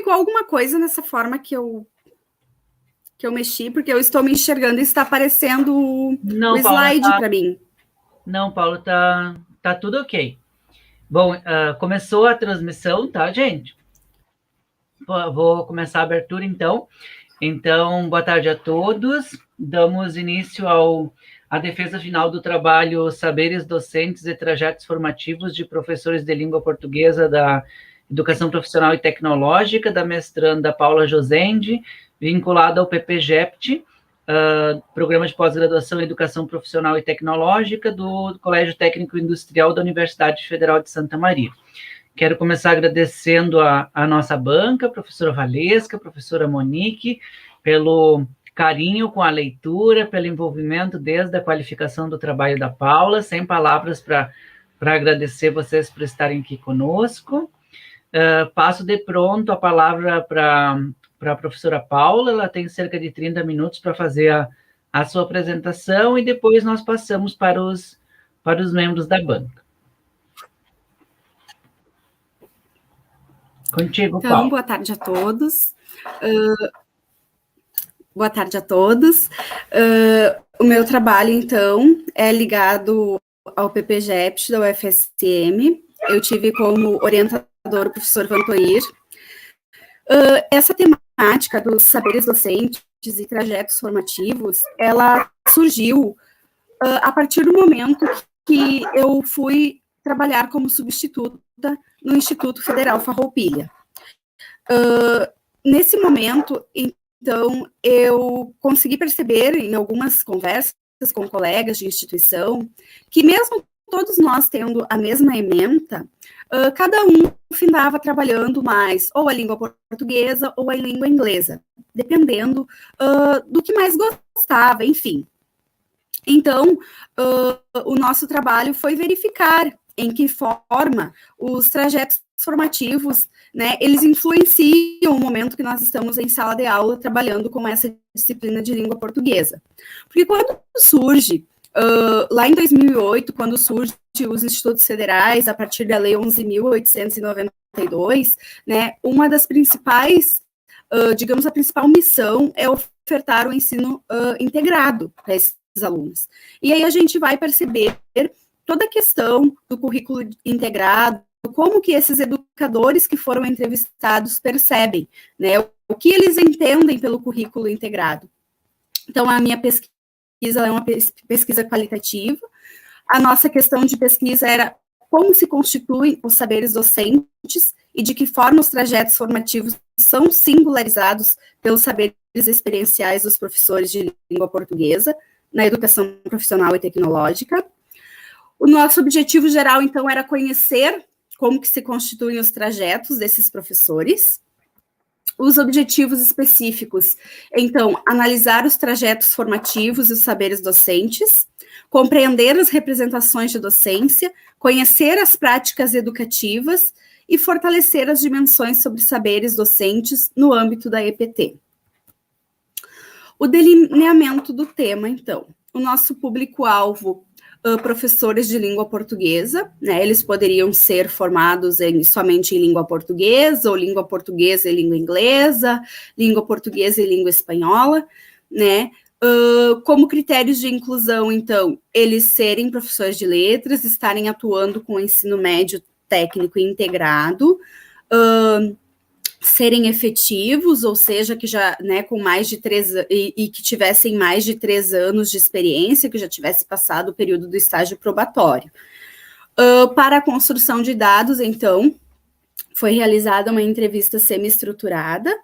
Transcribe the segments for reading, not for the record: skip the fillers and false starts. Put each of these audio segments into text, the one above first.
clicou alguma coisa nessa forma que eu mexi, porque eu estou me enxergando e está aparecendo o slide para mim. Não, Paulo, tá tudo ok. Bom, começou a transmissão, tá, gente? Vou começar a abertura, então. Então, boa tarde a todos. Damos início à defesa final do trabalho Saberes Docentes e Trajetos Formativos de Professores de Língua Portuguesa da Educação Profissional e Tecnológica, da mestranda Paula Josende, vinculada ao PPGEPT, Programa de Pós-Graduação em Educação Profissional e Tecnológica do Colégio Técnico Industrial da Universidade Federal de Santa Maria. Quero começar agradecendo a nossa banca, a professora Valesca, a professora Monique, pelo carinho com a leitura, pelo envolvimento desde a qualificação do trabalho da Paula, sem palavras para agradecer vocês por estarem aqui conosco. Passo de pronto a palavra para a professora Paula, ela tem cerca de 30 minutos para fazer a sua apresentação e depois nós passamos para os membros da banca. Contigo, então, Paulo. Boa tarde a todos. Boa tarde a todos. O meu trabalho, então, é ligado ao PPGEPT da UFSM. Eu tive como orientador o professor Vantoir. Essa temática dos saberes docentes e trajetos formativos, ela surgiu a partir do momento que eu fui trabalhar como substituta no Instituto Federal Farroupilha. Nesse momento, então, eu consegui perceber em algumas conversas com colegas de instituição que mesmo todos nós tendo a mesma ementa, cada um findava trabalhando mais ou a língua portuguesa ou a língua inglesa, dependendo do que mais gostava, enfim. Então, o nosso trabalho foi verificar em que forma os trajetos formativos, né, eles influenciam o momento que nós estamos em sala de aula trabalhando com essa disciplina de língua portuguesa. Porque quando surge, lá em 2008, quando surge os institutos federais, a partir da Lei 11.892, né, uma das principais, digamos, a principal missão é ofertar o ensino integrado para esses alunos. E aí a gente vai perceber toda a questão do currículo integrado, como que esses educadores que foram entrevistados percebem, né, o que eles entendem pelo currículo integrado. Então, a minha pesquisa é uma pesquisa qualitativa. A nossa questão de pesquisa era como se constituem os saberes docentes e de que forma os trajetos formativos são singularizados pelos saberes experienciais dos professores de língua portuguesa na educação profissional e tecnológica. O nosso objetivo geral, então, era conhecer como que se constituem os trajetos desses professores. Os objetivos específicos, então, analisar os trajetos formativos e os saberes docentes, compreender as representações de docência, conhecer as práticas educativas e fortalecer as dimensões sobre saberes docentes no âmbito da EPT. O delineamento do tema, então. O nosso público-alvo, professores de língua portuguesa, né, eles poderiam ser formados somente em língua portuguesa, ou língua portuguesa e língua inglesa, língua portuguesa e língua espanhola, né, como critérios de inclusão, então, eles serem professores de letras, estarem atuando com o ensino médio técnico integrado, serem efetivos, ou seja, que já, né, com mais de 3 e que tivessem mais de 3 anos de experiência, que já tivesse passado o período do estágio probatório. Para a construção de dados, então, foi realizada uma entrevista semi-estruturada.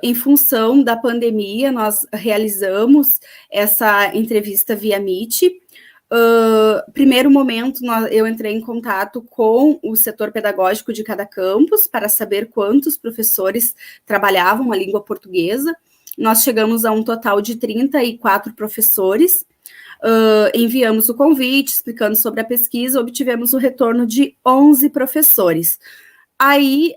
Em função da pandemia, nós realizamos essa entrevista via Meet. Primeiro momento, eu entrei em contato com o setor pedagógico de cada campus para saber quantos professores trabalhavam a língua portuguesa. Nós chegamos a um total de 34 professores, enviamos o convite explicando sobre a pesquisa, obtivemos o retorno de 11 professores. Aí,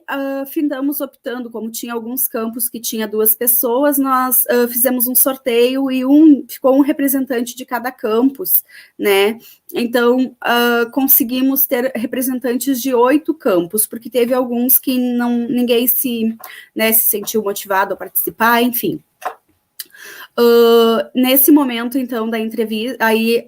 findamos optando, como tinha alguns campos que tinha 2 pessoas, nós fizemos um sorteio e ficou um representante de cada campus, né? Então, conseguimos ter representantes de 8 campos, porque teve alguns que ninguém se sentiu motivado a participar, enfim. Nesse momento, então, da entrevista, aí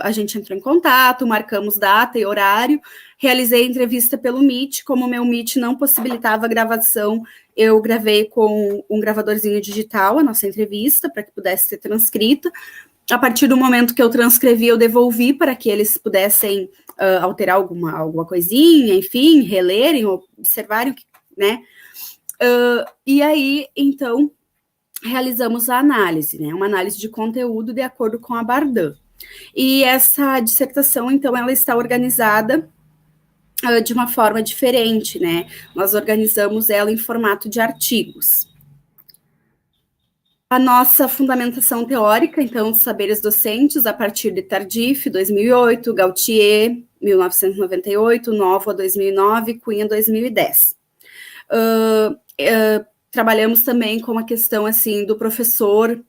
a gente entrou em contato, marcamos data e horário, realizei a entrevista pelo Meet, como o meu Meet não possibilitava a gravação, eu gravei com um gravadorzinho digital a nossa entrevista, para que pudesse ser transcrita. A partir do momento que eu transcrevi, eu devolvi para que eles pudessem alterar alguma coisinha, enfim, relerem, observarem, né? E aí, então, realizamos a análise, né? Uma análise de conteúdo de acordo com a Bardan. E essa dissertação, então, ela está organizada de uma forma diferente, né? Nós organizamos ela em formato de artigos. A nossa fundamentação teórica, então, dos saberes docentes, a partir de Tardif, 2008, Gautier, 1998, Nova, 2009, Cunha, 2010. Trabalhamos também com a questão, assim, do professor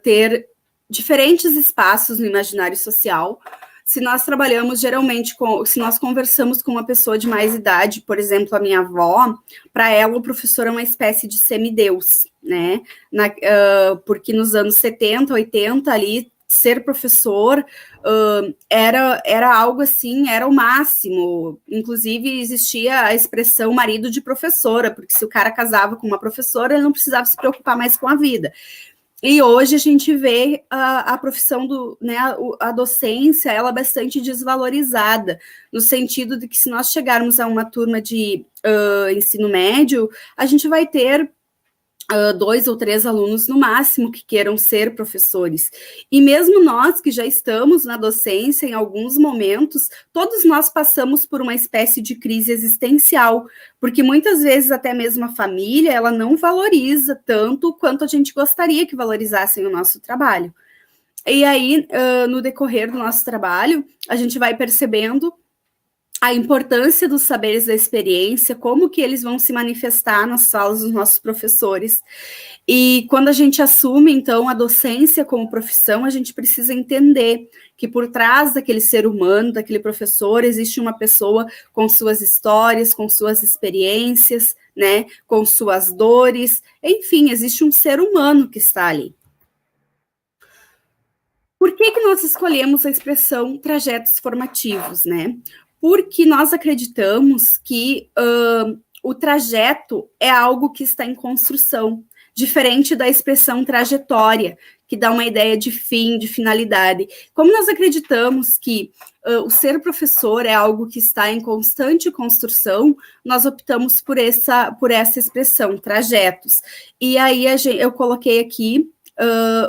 ter diferentes espaços no imaginário social. Se nós trabalhamos geralmente se nós conversamos com uma pessoa de mais idade, por exemplo, a minha avó, para ela o professor é uma espécie de semideus, né? Porque nos anos 70, 80, ali, ser professor era algo assim, era o máximo. Inclusive, existia a expressão marido de professora, porque se o cara casava com uma professora, ele não precisava se preocupar mais com a vida. E hoje a gente vê a profissão a docência, ela bastante desvalorizada, no sentido de que se nós chegarmos a uma turma de ensino médio, a gente vai ter 2 ou 3 alunos no máximo que queiram ser professores. E mesmo nós que já estamos na docência, em alguns momentos, todos nós passamos por uma espécie de crise existencial, porque muitas vezes até mesmo a família, ela não valoriza tanto quanto a gente gostaria que valorizassem o nosso trabalho. E aí, no decorrer do nosso trabalho, a gente vai percebendo a importância dos saberes da experiência, como que eles vão se manifestar nas falas dos nossos professores. E quando a gente assume, então, a docência como profissão, a gente precisa entender que por trás daquele ser humano, daquele professor, existe uma pessoa com suas histórias, com suas experiências, né, com suas dores, enfim, existe um ser humano que está ali. Por que nós escolhemos a expressão trajetos formativos, né? Porque nós acreditamos que o trajeto é algo que está em construção, diferente da expressão trajetória, que dá uma ideia de fim, de finalidade. Como nós acreditamos que o ser professor é algo que está em constante construção, nós optamos por essa expressão, trajetos. E aí eu coloquei aqui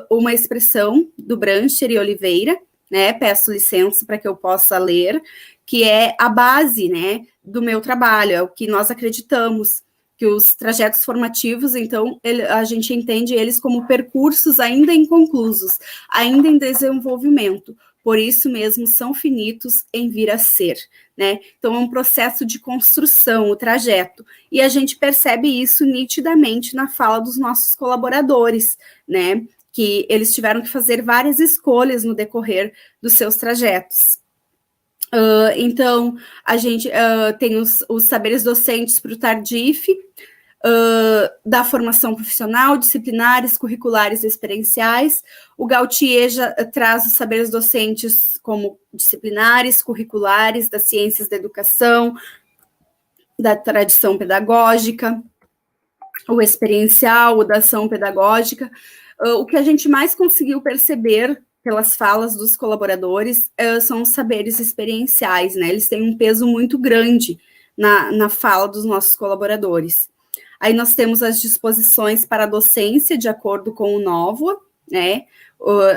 uma expressão do Brancher e Oliveira, né? Peço licença para que eu possa ler, que é a base, né, do meu trabalho, é o que nós acreditamos, que os trajetos formativos, então, a gente entende eles como percursos ainda inconclusos, ainda em desenvolvimento, por isso mesmo são finitos em vir a ser, né? Então, é um processo de construção, o trajeto, e a gente percebe isso nitidamente na fala dos nossos colaboradores, né, que eles tiveram que fazer várias escolhas no decorrer dos seus trajetos. Então, a gente tem os saberes docentes para o Tardif, da formação profissional, disciplinares, curriculares e experienciais. O Gautier já traz os saberes docentes como disciplinares, curriculares, das ciências da educação, da tradição pedagógica, o experiencial, o da ação pedagógica. O que a gente mais conseguiu perceber pelas falas dos colaboradores, são os saberes experienciais, né? Eles têm um peso muito grande na fala dos nossos colaboradores. Aí nós temos as disposições para a docência, de acordo com o Novo, né?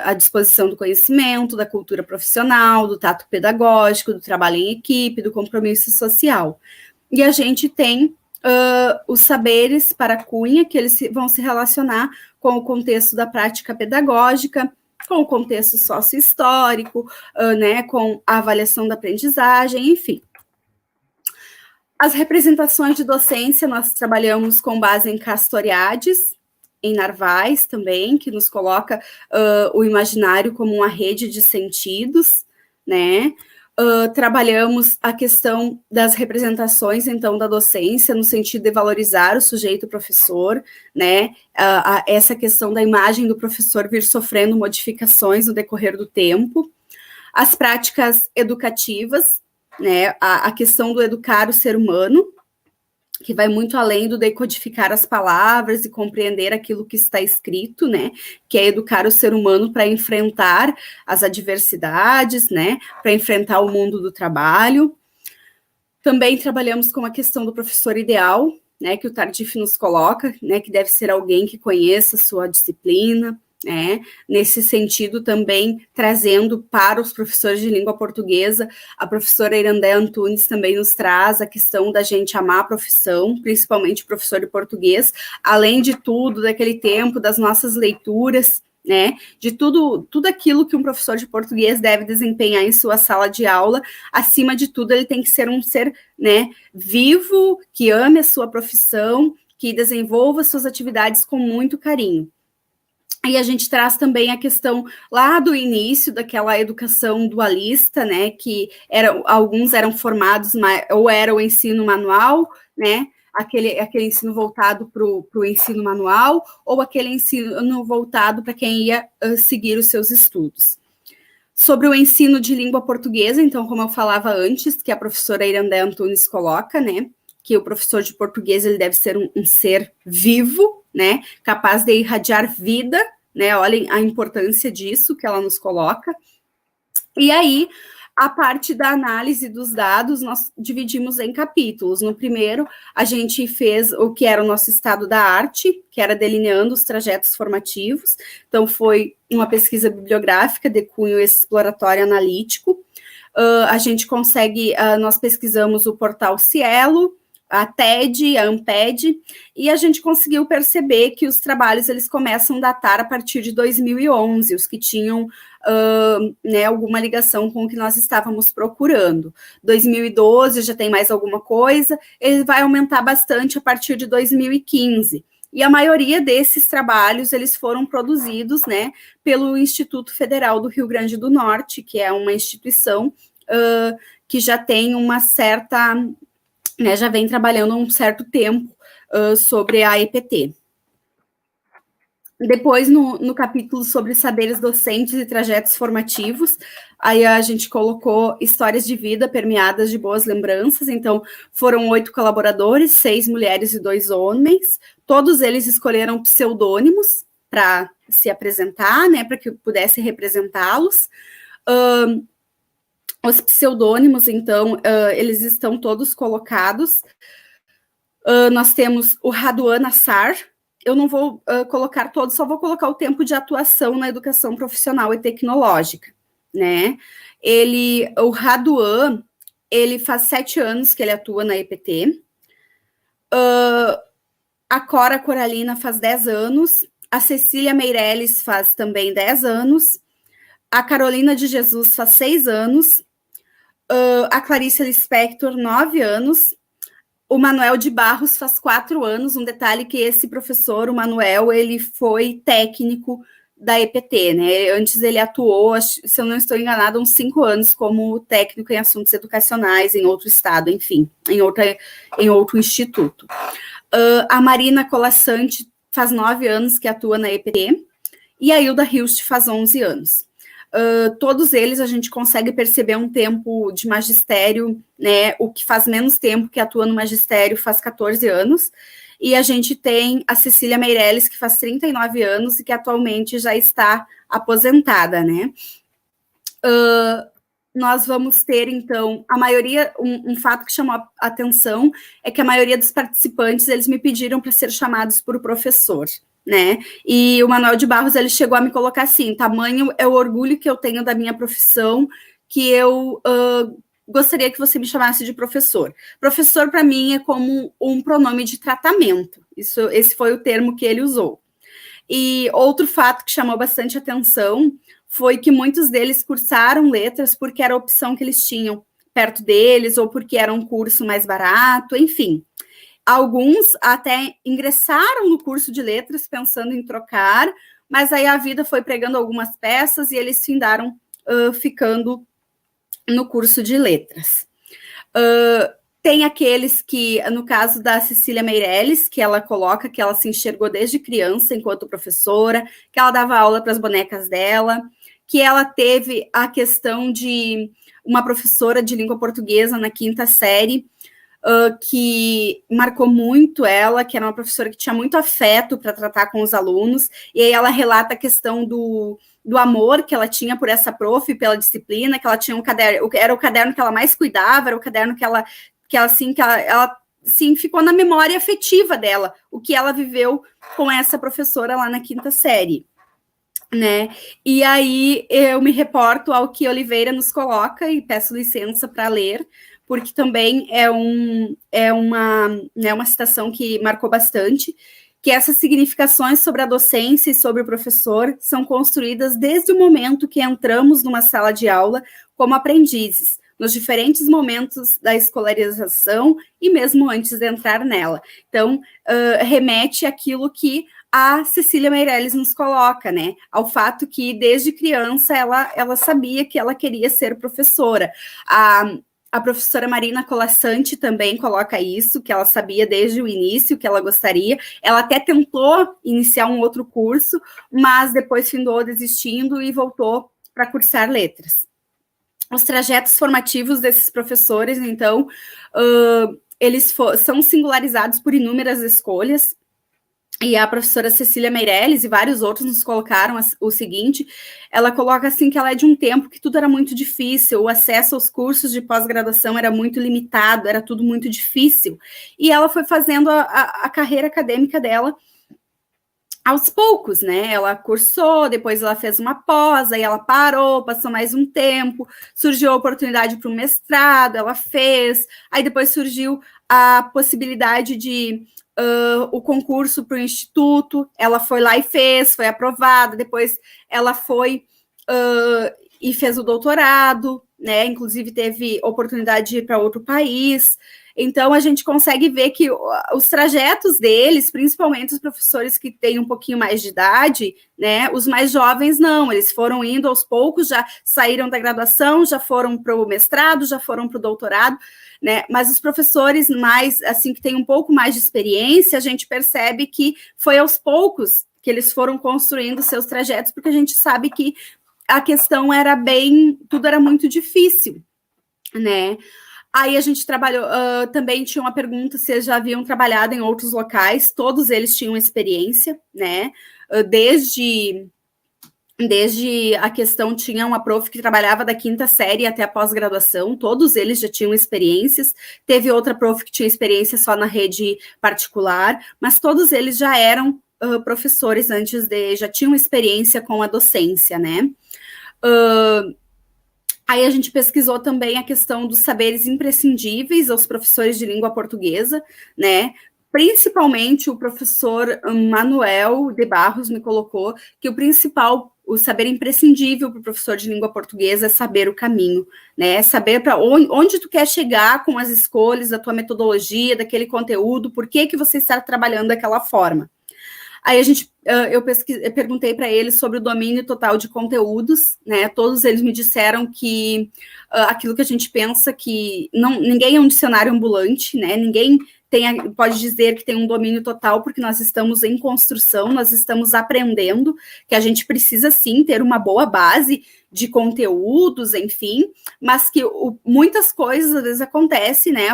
A disposição do conhecimento, da cultura profissional, do tato pedagógico, do trabalho em equipe, do compromisso social. E a gente tem os saberes para a Cunha, que eles vão se relacionar com o contexto da prática pedagógica, com o contexto sócio-histórico, né, com a avaliação da aprendizagem, enfim. As representações de docência, nós trabalhamos com base em Castoriadis, em Narvaez também, que nos coloca o imaginário como uma rede de sentidos, né? Trabalhamos a questão das representações, então, da docência, no sentido de valorizar o sujeito professor, né? Essa questão da imagem do professor vir sofrendo modificações no decorrer do tempo. As práticas educativas, né? A questão do educar o ser humano, que vai muito além do decodificar as palavras e compreender aquilo que está escrito, né, que é educar o ser humano para enfrentar as adversidades, né, para enfrentar o mundo do trabalho. Também trabalhamos com a questão do professor ideal, né, que o Tardif nos coloca, né, que deve ser alguém que conheça a sua disciplina, né, nesse sentido também trazendo para os professores de língua portuguesa, a professora Irandé Antunes também nos traz a questão da gente amar a profissão, principalmente o professor de português, além de tudo, daquele tempo, das nossas leituras, né, de tudo aquilo que um professor de português deve desempenhar em sua sala de aula, acima de tudo ele tem que ser um ser, né, vivo, que ame a sua profissão, que desenvolva suas atividades com muito carinho. E a gente traz também a questão lá do início daquela educação dualista, né, que alguns eram formados, ou era o ensino manual, né, aquele ensino voltado para o ensino manual, ou aquele ensino voltado para quem ia seguir os seus estudos. Sobre o ensino de língua portuguesa, então, como eu falava antes, que a professora Irandé Antunes coloca, né, que o professor de português ele deve ser um ser vivo, né, capaz de irradiar vida, né, olhem a importância disso que ela nos coloca. E aí, a parte da análise dos dados, nós dividimos em capítulos. No primeiro, a gente fez o que era o nosso estado da arte, que era delineando os trajetos formativos. Então, foi uma pesquisa bibliográfica de cunho exploratório analítico. A gente consegue, nós pesquisamos o portal Cielo, a TED, a ANPED, e a gente conseguiu perceber que os trabalhos eles começam a datar a partir de 2011, os que tinham né, alguma ligação com o que nós estávamos procurando. 2012 já tem mais alguma coisa, ele vai aumentar bastante a partir de 2015. E a maioria desses trabalhos, eles foram produzidos, né, pelo Instituto Federal do Rio Grande do Norte, que é uma instituição que já tem uma certa... Né, já vem trabalhando há um certo tempo sobre a EPT. Depois, no capítulo sobre saberes docentes e trajetos formativos, aí a gente colocou histórias de vida permeadas de boas lembranças. Então, foram 8 colaboradores, 6 mulheres e 2 homens. Todos eles escolheram pseudônimos para se apresentar, né, para que eu pudesse representá-los. Os pseudônimos, então, eles estão todos colocados. Nós temos o Raduan Nassar. Eu não vou colocar todos, só vou colocar o tempo de atuação na educação profissional e tecnológica, né? O Raduan, ele faz 7 anos que ele atua na EPT. A Cora Coralina faz 10 anos. A Cecília Meirelles faz também 10 anos. A Carolina de Jesus faz 6 anos. A Clarice Lispector, 9 anos. O Manuel de Barros faz 4 anos. Um detalhe que esse professor, o Manuel, ele foi técnico da EPT, né? Antes ele atuou, se eu não estou enganada, uns 5 anos como técnico em assuntos educacionais em outro estado, enfim, em outro instituto. A Marina Colassante faz 9 anos que atua na EPT. E a Hilda Hilst faz 11 anos. Todos eles a gente consegue perceber um tempo de magistério, né? O que faz menos tempo que atua no magistério faz 14 anos, e a gente tem a Cecília Meirelles, que faz 39 anos e que atualmente já está aposentada, né? Nós vamos ter, então, a maioria, um fato que chamou a atenção é que a maioria dos participantes, eles me pediram para ser chamados por professor, né, e o Manuel de Barros, ele chegou a me colocar assim, tamanho é o orgulho que eu tenho da minha profissão, que eu gostaria que você me chamasse de professor. Professor, para mim, é como um pronome de tratamento, esse foi o termo que ele usou. E outro fato que chamou bastante atenção foi que muitos deles cursaram letras porque era a opção que eles tinham. perto deles, ou porque era um curso mais barato, enfim. Alguns até ingressaram no curso de letras pensando em trocar, mas aí a vida foi pregando algumas peças e eles findaram ficando no curso de letras. Tem aqueles que, no caso da Cecília Meirelles, que ela coloca que ela se enxergou desde criança enquanto professora, que ela dava aula para as bonecas dela, que ela teve a questão de uma professora de língua portuguesa na 5ª série, que marcou muito ela, que era uma professora que tinha muito afeto para tratar com os alunos, e aí ela relata a questão do amor que ela tinha por essa prof, pela disciplina, que ela tinha um caderno, era o caderno que ela mais cuidava, era o caderno que ela ficou na memória afetiva dela, o que ela viveu com essa professora lá na 5ª série. Né? E aí eu me reporto ao que Oliveira nos coloca e peço licença para ler, porque também é uma citação que marcou bastante, que essas significações sobre a docência e sobre o professor são construídas desde o momento que entramos numa sala de aula como aprendizes, nos diferentes momentos da escolarização e mesmo antes de entrar nela. Então, remete àquilo que a Cecília Meirelles nos coloca, né? Ao fato que, desde criança, ela sabia que ela queria ser professora. A professora Marina Colasanti também coloca isso, que ela sabia desde o início que ela gostaria. Ela até tentou iniciar um outro curso, mas depois findou desistindo e voltou para cursar letras. Os trajetos formativos desses professores, então, eles são singularizados por inúmeras escolhas. E a professora Cecília Meirelles e vários outros nos colocaram o seguinte, ela coloca assim que ela é de um tempo que tudo era muito difícil, o acesso aos cursos de pós-graduação era muito limitado, era tudo muito difícil, e ela foi fazendo a carreira acadêmica dela aos poucos, né? Ela cursou, depois ela fez uma pós, aí ela parou, passou mais um tempo, surgiu a oportunidade para um mestrado, ela fez, aí depois surgiu a possibilidade de o concurso para o instituto, ela foi lá e fez, foi aprovada, depois ela foi e fez o doutorado, né? Inclusive teve oportunidade de ir para outro país. Então, a gente consegue ver que os trajetos deles, principalmente os professores que têm um pouquinho mais de idade, né, os mais jovens não, eles foram indo aos poucos, já saíram da graduação, já foram para o mestrado, já foram para o doutorado, né, mas os professores mais, assim, que têm um pouco mais de experiência, a gente percebe que foi aos poucos que eles foram construindo seus trajetos, porque a gente sabe que a questão era tudo era muito difícil, né. Aí a gente trabalhou, também tinha uma pergunta se eles já haviam trabalhado em outros locais, todos eles tinham experiência, né, desde a questão, tinha uma prof que trabalhava da 5ª série até a pós-graduação, todos eles já tinham experiências, teve outra prof que tinha experiência só na rede particular, mas todos eles já eram professores já tinham experiência com a docência, né. Aí a gente pesquisou também a questão dos saberes imprescindíveis aos professores de língua portuguesa, né? Principalmente o professor Manuel de Barros me colocou que o saber imprescindível para o professor de língua portuguesa é saber o caminho, né? Saber para onde tu quer chegar com as escolhas da tua metodologia, daquele conteúdo, por que você está trabalhando daquela forma. Aí eu perguntei para eles sobre o domínio total de conteúdos, né? Todos eles me disseram que aquilo que a gente pensa que ninguém é um dicionário ambulante, né? Ninguém pode dizer que tem um domínio total, porque nós estamos em construção, nós estamos aprendendo, que a gente precisa sim ter uma boa base de conteúdos, enfim, mas que muitas coisas às vezes acontecem, né?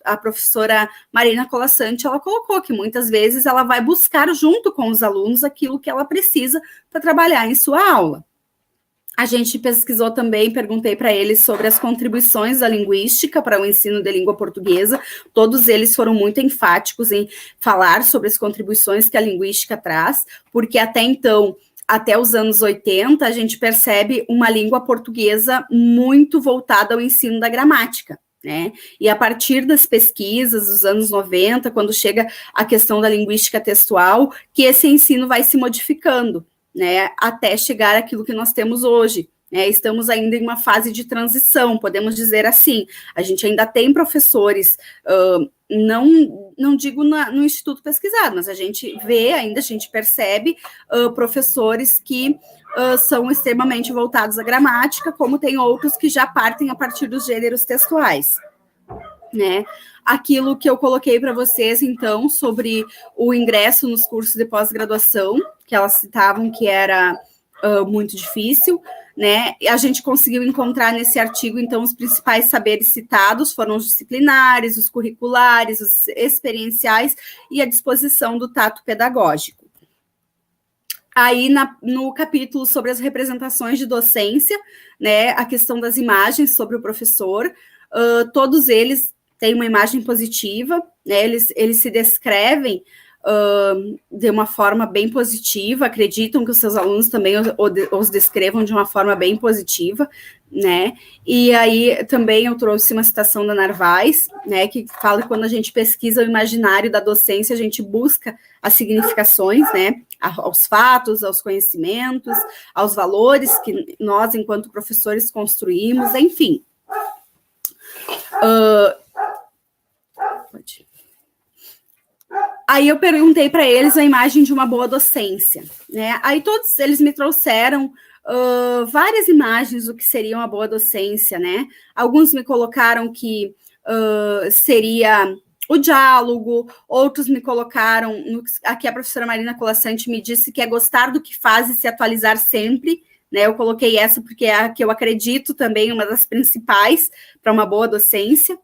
A professora Marina Colasanti, ela colocou que muitas vezes ela vai buscar junto com os alunos aquilo que ela precisa para trabalhar em sua aula. A gente pesquisou também, perguntei para eles sobre as contribuições da linguística para o ensino de língua portuguesa. Todos eles foram muito enfáticos em falar sobre as contribuições que a linguística traz, porque até então, até os anos 80, a gente percebe uma língua portuguesa muito voltada ao ensino da gramática, né? E a partir das pesquisas dos anos 90, quando chega a questão da linguística textual, que esse ensino vai se modificando, né, até chegar àquilo que nós temos hoje, né? Estamos ainda em uma fase de transição, podemos dizer assim. A gente ainda tem professores, não digo no Instituto Pesquisado, mas a gente vê ainda, a gente percebe professores que são extremamente voltados à gramática, como tem outros que já partem a partir dos gêneros textuais, né? Aquilo que eu coloquei para vocês, então, sobre o ingresso nos cursos de pós-graduação, que elas citavam que era muito difícil, né? E a gente conseguiu encontrar nesse artigo, então, os principais saberes citados foram os disciplinares, os curriculares, os experienciais e a disposição do tato pedagógico. Aí, no capítulo sobre as representações de docência, né, a questão das imagens sobre o professor, todos eles têm uma imagem positiva, né, eles se descrevem de uma forma bem positiva, acreditam que os seus alunos também os descrevam de uma forma bem positiva, né, e aí também eu trouxe uma citação da Narvaez, né, que fala que quando a gente pesquisa o imaginário da docência, a gente busca as significações, né, aos fatos, aos conhecimentos, aos valores que nós, enquanto professores, construímos, enfim. Aí eu perguntei para eles a imagem de uma boa docência, né? Aí todos eles me trouxeram várias imagens do que seria uma boa docência, né? Alguns me colocaram que seria o diálogo, outros me colocaram, aqui a professora Marina Colassante me disse que é gostar do que faz e se atualizar sempre, né? Eu coloquei essa porque é a que eu acredito também, uma das principais para uma boa docência.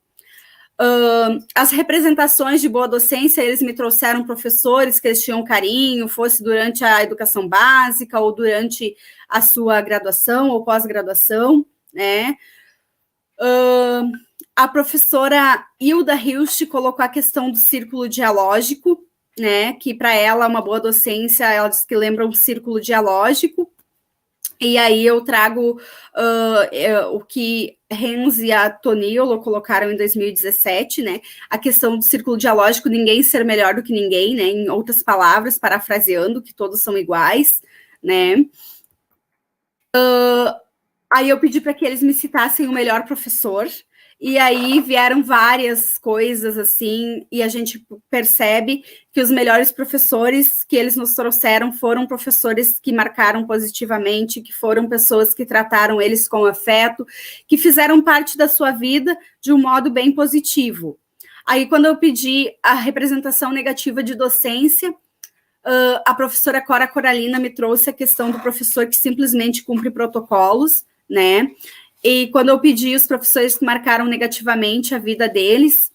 As representações de boa docência, eles me trouxeram professores que eles tinham carinho, fosse durante a educação básica ou durante a sua graduação ou pós-graduação, né? A professora Hilda Hilst colocou a questão do círculo dialógico, né? Que para ela, uma boa docência, ela diz que lembra um círculo dialógico. E aí eu trago o que Renz e a Toniolo colocaram em 2017, né? A questão do círculo dialógico, ninguém ser melhor do que ninguém, né? Em outras palavras, parafraseando, que todos são iguais, né? Aí eu pedi para que eles me citassem o melhor professor, e aí vieram várias coisas assim, e a gente percebe que os melhores professores que eles nos trouxeram foram professores que marcaram positivamente, que foram pessoas que trataram eles com afeto, que fizeram parte da sua vida de um modo bem positivo. Aí, quando eu pedi a representação negativa de docência, a professora Cora Coralina me trouxe a questão do professor que simplesmente cumpre protocolos, né? E quando eu pedi os professores que marcaram negativamente a vida deles,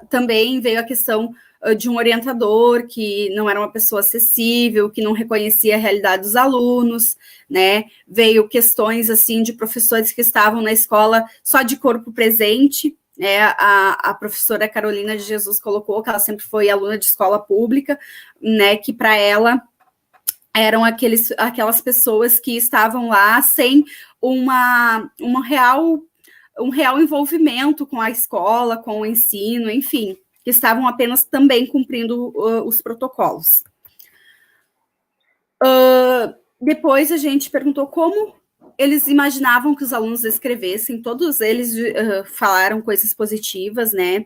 também veio a questão de um orientador que não era uma pessoa acessível, que não reconhecia a realidade dos alunos, né? Veio questões, assim, de professores que estavam na escola só de corpo presente, né? A professora Carolina de Jesus colocou que ela sempre foi aluna de escola pública, né? Que para ela eram aquelas pessoas que estavam lá sem um real envolvimento com a escola, com o ensino, enfim, que estavam apenas também cumprindo os protocolos. Depois a gente perguntou como eles imaginavam que os alunos escrevessem, todos eles falaram coisas positivas, né?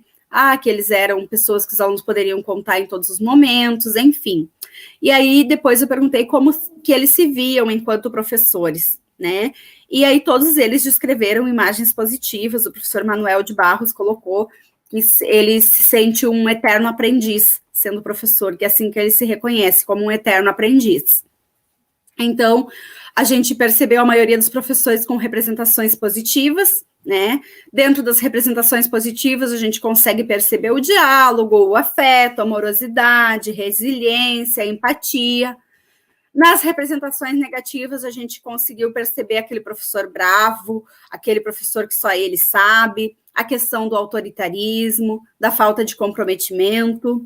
Que eles eram pessoas que os alunos poderiam contar em todos os momentos, enfim. E aí, depois eu perguntei como que eles se viam enquanto professores, né? E aí, todos eles descreveram imagens positivas. O professor Manuel de Barros colocou que ele se sente um eterno aprendiz sendo professor, que é assim que ele se reconhece, como um eterno aprendiz. Então, a gente percebeu a maioria dos professores com representações positivas, né? Dentro das representações positivas, a gente consegue perceber o diálogo, o afeto, a amorosidade, resiliência, empatia. Nas representações negativas, a gente conseguiu perceber aquele professor bravo, aquele professor que só ele sabe, a questão do autoritarismo, da falta de comprometimento.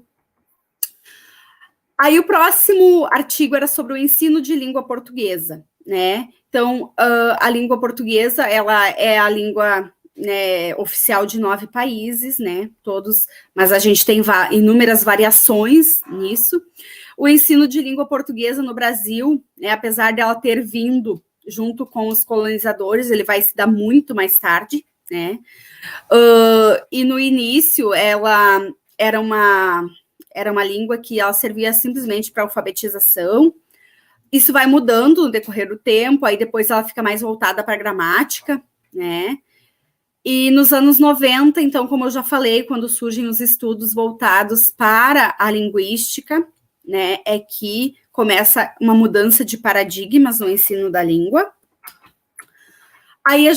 Aí o próximo artigo era sobre o ensino de língua portuguesa, né? Então, a língua portuguesa, ela é a língua, né, oficial de 9 países, né? Todos, mas a gente tem inúmeras variações nisso. O ensino de língua portuguesa no Brasil, né, apesar dela ter vindo junto com os colonizadores, ele vai se dar muito mais tarde, né? E no início ela era uma língua que ela servia simplesmente para alfabetização. Isso vai mudando no decorrer do tempo, aí depois ela fica mais voltada para a gramática, né? E nos anos 90, então, como eu já falei, quando surgem os estudos voltados para a linguística, né, é que começa uma mudança de paradigmas no ensino da língua. Aí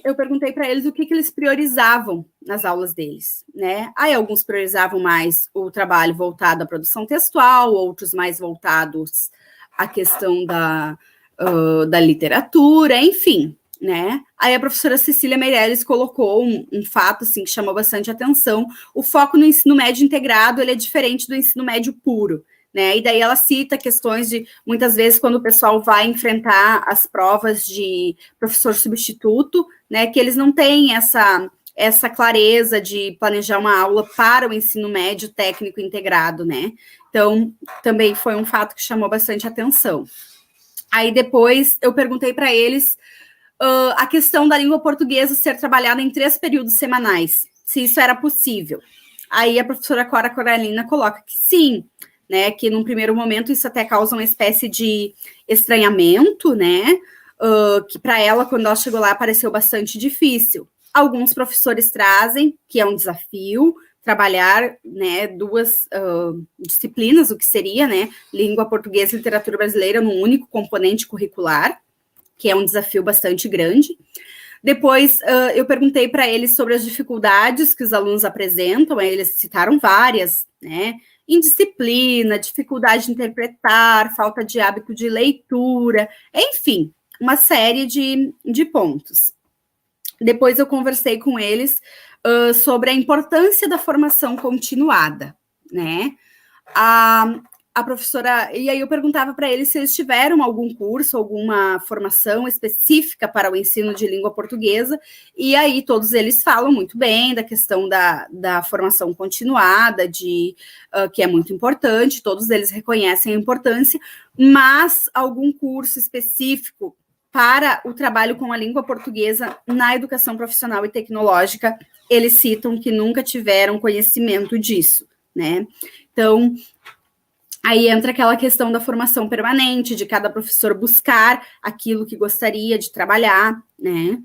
eu perguntei para eles o que eles priorizavam nas aulas deles, né? Aí alguns priorizavam mais o trabalho voltado à produção textual, outros mais voltados à questão da literatura, enfim, né? Aí a professora Cecília Meirelles colocou um fato assim, que chamou bastante atenção. O foco no ensino médio integrado ele é diferente do ensino médio puro, né? E daí ela cita questões de, muitas vezes, quando o pessoal vai enfrentar as provas de professor substituto, né, que eles não têm essa clareza de planejar uma aula para o ensino médio técnico integrado, né? Então, também foi um fato que chamou bastante atenção. Aí, depois, eu perguntei para eles a questão da língua portuguesa ser trabalhada em 3 períodos semanais, se isso era possível. Aí, a professora Cora Coralina coloca que sim, né, que num primeiro momento isso até causa uma espécie de estranhamento, né, que para ela, quando ela chegou lá, pareceu bastante difícil. Alguns professores trazem que é um desafio trabalhar, né, 2 disciplinas, o que seria, né, língua portuguesa e literatura brasileira num único componente curricular, que é um desafio bastante grande. Depois, eu perguntei para eles sobre as dificuldades que os alunos apresentam, eles citaram várias, né, indisciplina, dificuldade de interpretar, falta de hábito de leitura, enfim, uma série de pontos. Depois eu conversei com eles sobre a importância da formação continuada, né? A professora, e aí eu perguntava para eles se eles tiveram algum curso, alguma formação específica para o ensino de língua portuguesa, e aí todos eles falam muito bem da questão da formação continuada, que é muito importante, todos eles reconhecem a importância, mas algum curso específico para o trabalho com a língua portuguesa na educação profissional e tecnológica, eles citam que nunca tiveram conhecimento disso, né? Então, aí entra aquela questão da formação permanente, de cada professor buscar aquilo que gostaria de trabalhar, né?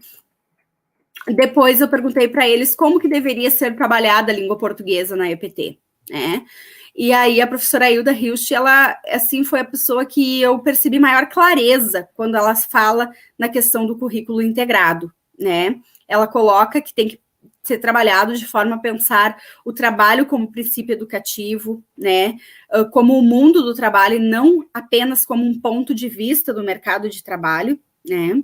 Depois eu perguntei para eles como que deveria ser trabalhada a língua portuguesa na EPT, né? E aí a professora Hilda Hilst, ela, assim, foi a pessoa que eu percebi maior clareza quando ela fala na questão do currículo integrado, né? Ela coloca que tem que ser trabalhado de forma a pensar o trabalho como princípio educativo, né, como o mundo do trabalho e não apenas como um ponto de vista do mercado de trabalho, né.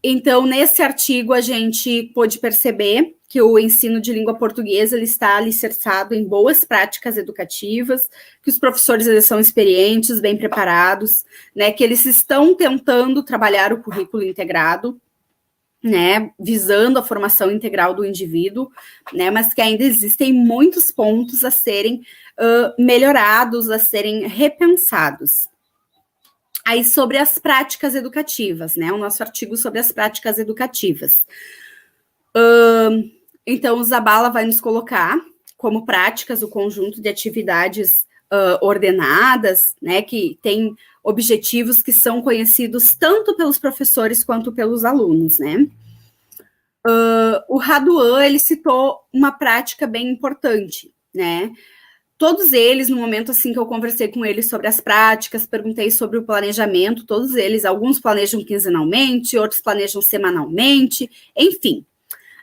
Então, nesse artigo, a gente pôde perceber que o ensino de língua portuguesa ele está alicerçado em boas práticas educativas, que os professores eles são experientes, bem preparados, né, que eles estão tentando trabalhar o currículo integrado, né, visando a formação integral do indivíduo, né, mas que ainda existem muitos pontos a serem melhorados, a serem repensados. Aí, sobre as práticas educativas, né, o nosso artigo sobre as práticas educativas. Então, o Zabala vai nos colocar como práticas o conjunto de atividades ordenadas, né, que tem objetivos que são conhecidos tanto pelos professores quanto pelos alunos, né? O Raduan, ele citou uma prática bem importante, né? Todos eles, no momento assim que eu conversei com eles sobre as práticas, perguntei sobre o planejamento, todos eles, alguns planejam quinzenalmente, outros planejam semanalmente, enfim,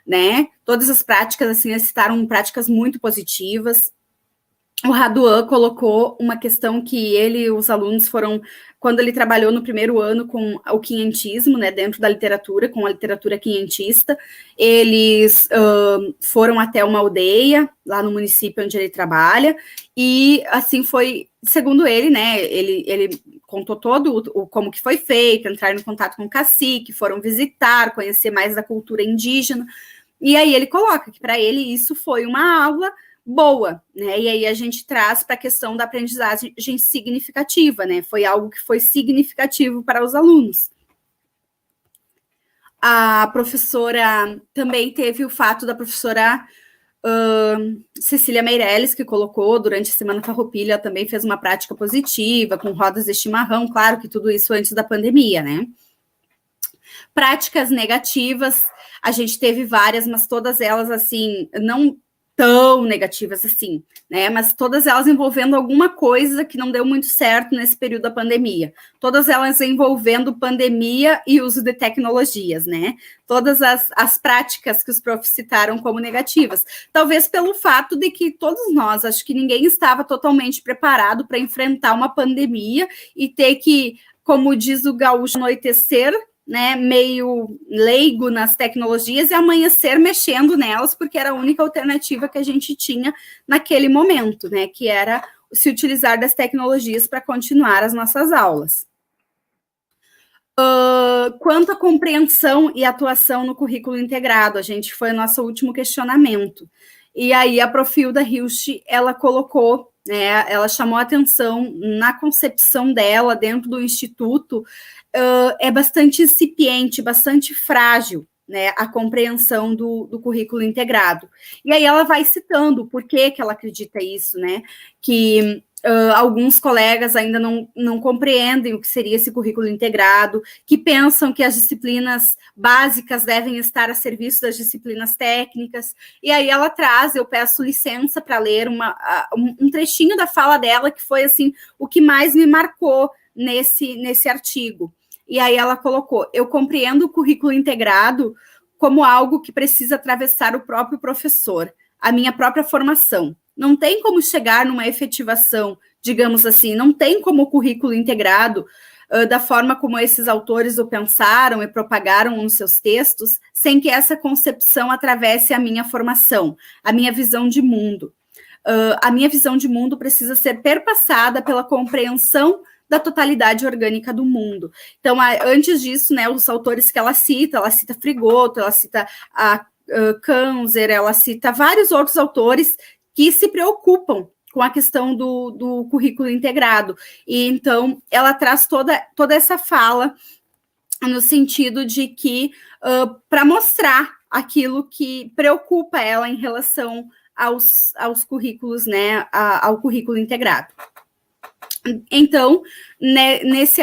né? Todas as práticas, assim, eles citaram práticas muito positivas. O Raduan colocou uma questão que ele e os alunos foram, quando ele trabalhou no primeiro ano com o quinhentismo, né, dentro da literatura, com a literatura quinhentista, eles foram até uma aldeia, lá no município onde ele trabalha, e assim foi, segundo ele, né, ele contou todo como que foi feito, entraram em contato com o cacique, foram visitar, conhecer mais da cultura indígena, e aí ele coloca que para ele isso foi uma aula boa, né? E aí a gente traz para a questão da aprendizagem significativa, né? Foi algo que foi significativo para os alunos, A professora também teve o fato da professora Cecília Meirelles, que colocou durante a Semana Farroupilha, também fez uma prática positiva, com rodas de chimarrão, claro que tudo isso antes da pandemia, né? Práticas negativas, a gente teve várias, mas todas elas, assim, não tão negativas assim, né? Mas todas elas envolvendo alguma coisa que não deu muito certo nesse período da pandemia. Todas elas envolvendo pandemia e uso de tecnologias, né? Todas as práticas que os profs citaram como negativas. Talvez pelo fato de que todos nós, acho que ninguém estava totalmente preparado para enfrentar uma pandemia e ter que, como diz o gaúcho, anoitecer, né, meio leigo nas tecnologias e amanhecer mexendo nelas, porque era a única alternativa que a gente tinha naquele momento, né, que era se utilizar das tecnologias para continuar as nossas aulas. Quanto à compreensão e atuação no currículo integrado, a gente foi o nosso último questionamento. E aí a Profilda Hilst, ela colocou, né, ela chamou a atenção na concepção dela dentro do Instituto, é bastante incipiente, bastante frágil, né, a compreensão do currículo integrado. E aí ela vai citando por que ela acredita isso, né, que alguns colegas ainda não compreendem o que seria esse currículo integrado, que pensam que as disciplinas básicas devem estar a serviço das disciplinas técnicas, e aí ela traz, eu peço licença para ler um trechinho da fala dela, que foi assim, o que mais me marcou nesse artigo. E aí ela colocou, eu compreendo o currículo integrado como algo que precisa atravessar o próprio professor, a minha própria formação. Não tem como chegar numa efetivação, digamos assim, não tem como o currículo integrado, da forma como esses autores o pensaram e propagaram nos seus textos, sem que essa concepção atravesse a minha formação, a minha visão de mundo. A minha visão de mundo precisa ser perpassada pela compreensão da totalidade orgânica do mundo. Então, antes disso, né, os autores que ela cita Frigoto, ela cita a Kanzer, ela cita vários outros autores que se preocupam com a questão do currículo integrado. E, então, ela traz toda essa fala no sentido de que, para mostrar aquilo que preocupa ela em relação aos currículos, né, ao currículo integrado. Então, né, nesse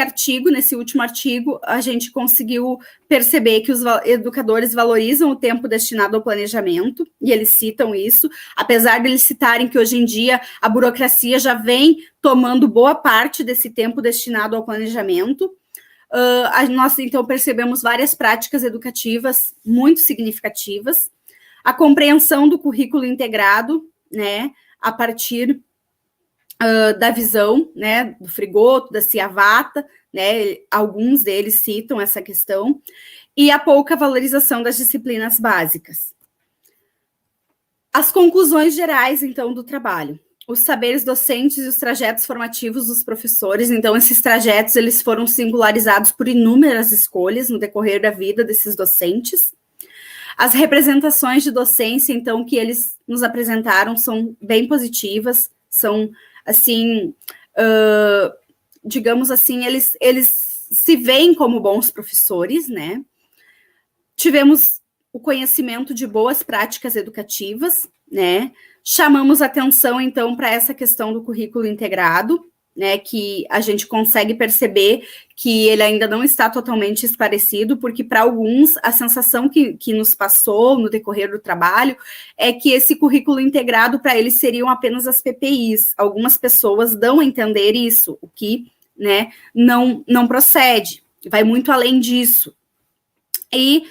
último artigo, a gente conseguiu perceber que os educadores valorizam o tempo destinado ao planejamento, e eles citam isso, apesar de eles citarem que hoje em dia a burocracia já vem tomando boa parte desse tempo destinado ao planejamento. Nós, então, percebemos várias práticas educativas muito significativas, a compreensão do currículo integrado, né, a partir da visão, né, do Frigoto, da Ciavata, né, alguns deles citam essa questão, e a pouca valorização das disciplinas básicas. As conclusões gerais, então, do trabalho. Os saberes docentes e os trajetos formativos dos professores, então, esses trajetos, eles foram singularizados por inúmeras escolhas no decorrer da vida desses docentes. As representações de docência, então, que eles nos apresentaram são bem positivas, são assim, digamos assim, eles se veem como bons professores, né? Tivemos o conhecimento de boas práticas educativas, né? Chamamos atenção, então, para essa questão do currículo integrado, né, que a gente consegue perceber que ele ainda não está totalmente esclarecido, porque para alguns a sensação que nos passou no decorrer do trabalho é que esse currículo integrado para eles seriam apenas as PPIs. Algumas pessoas dão a entender isso, o que, né, não procede, vai muito além disso. E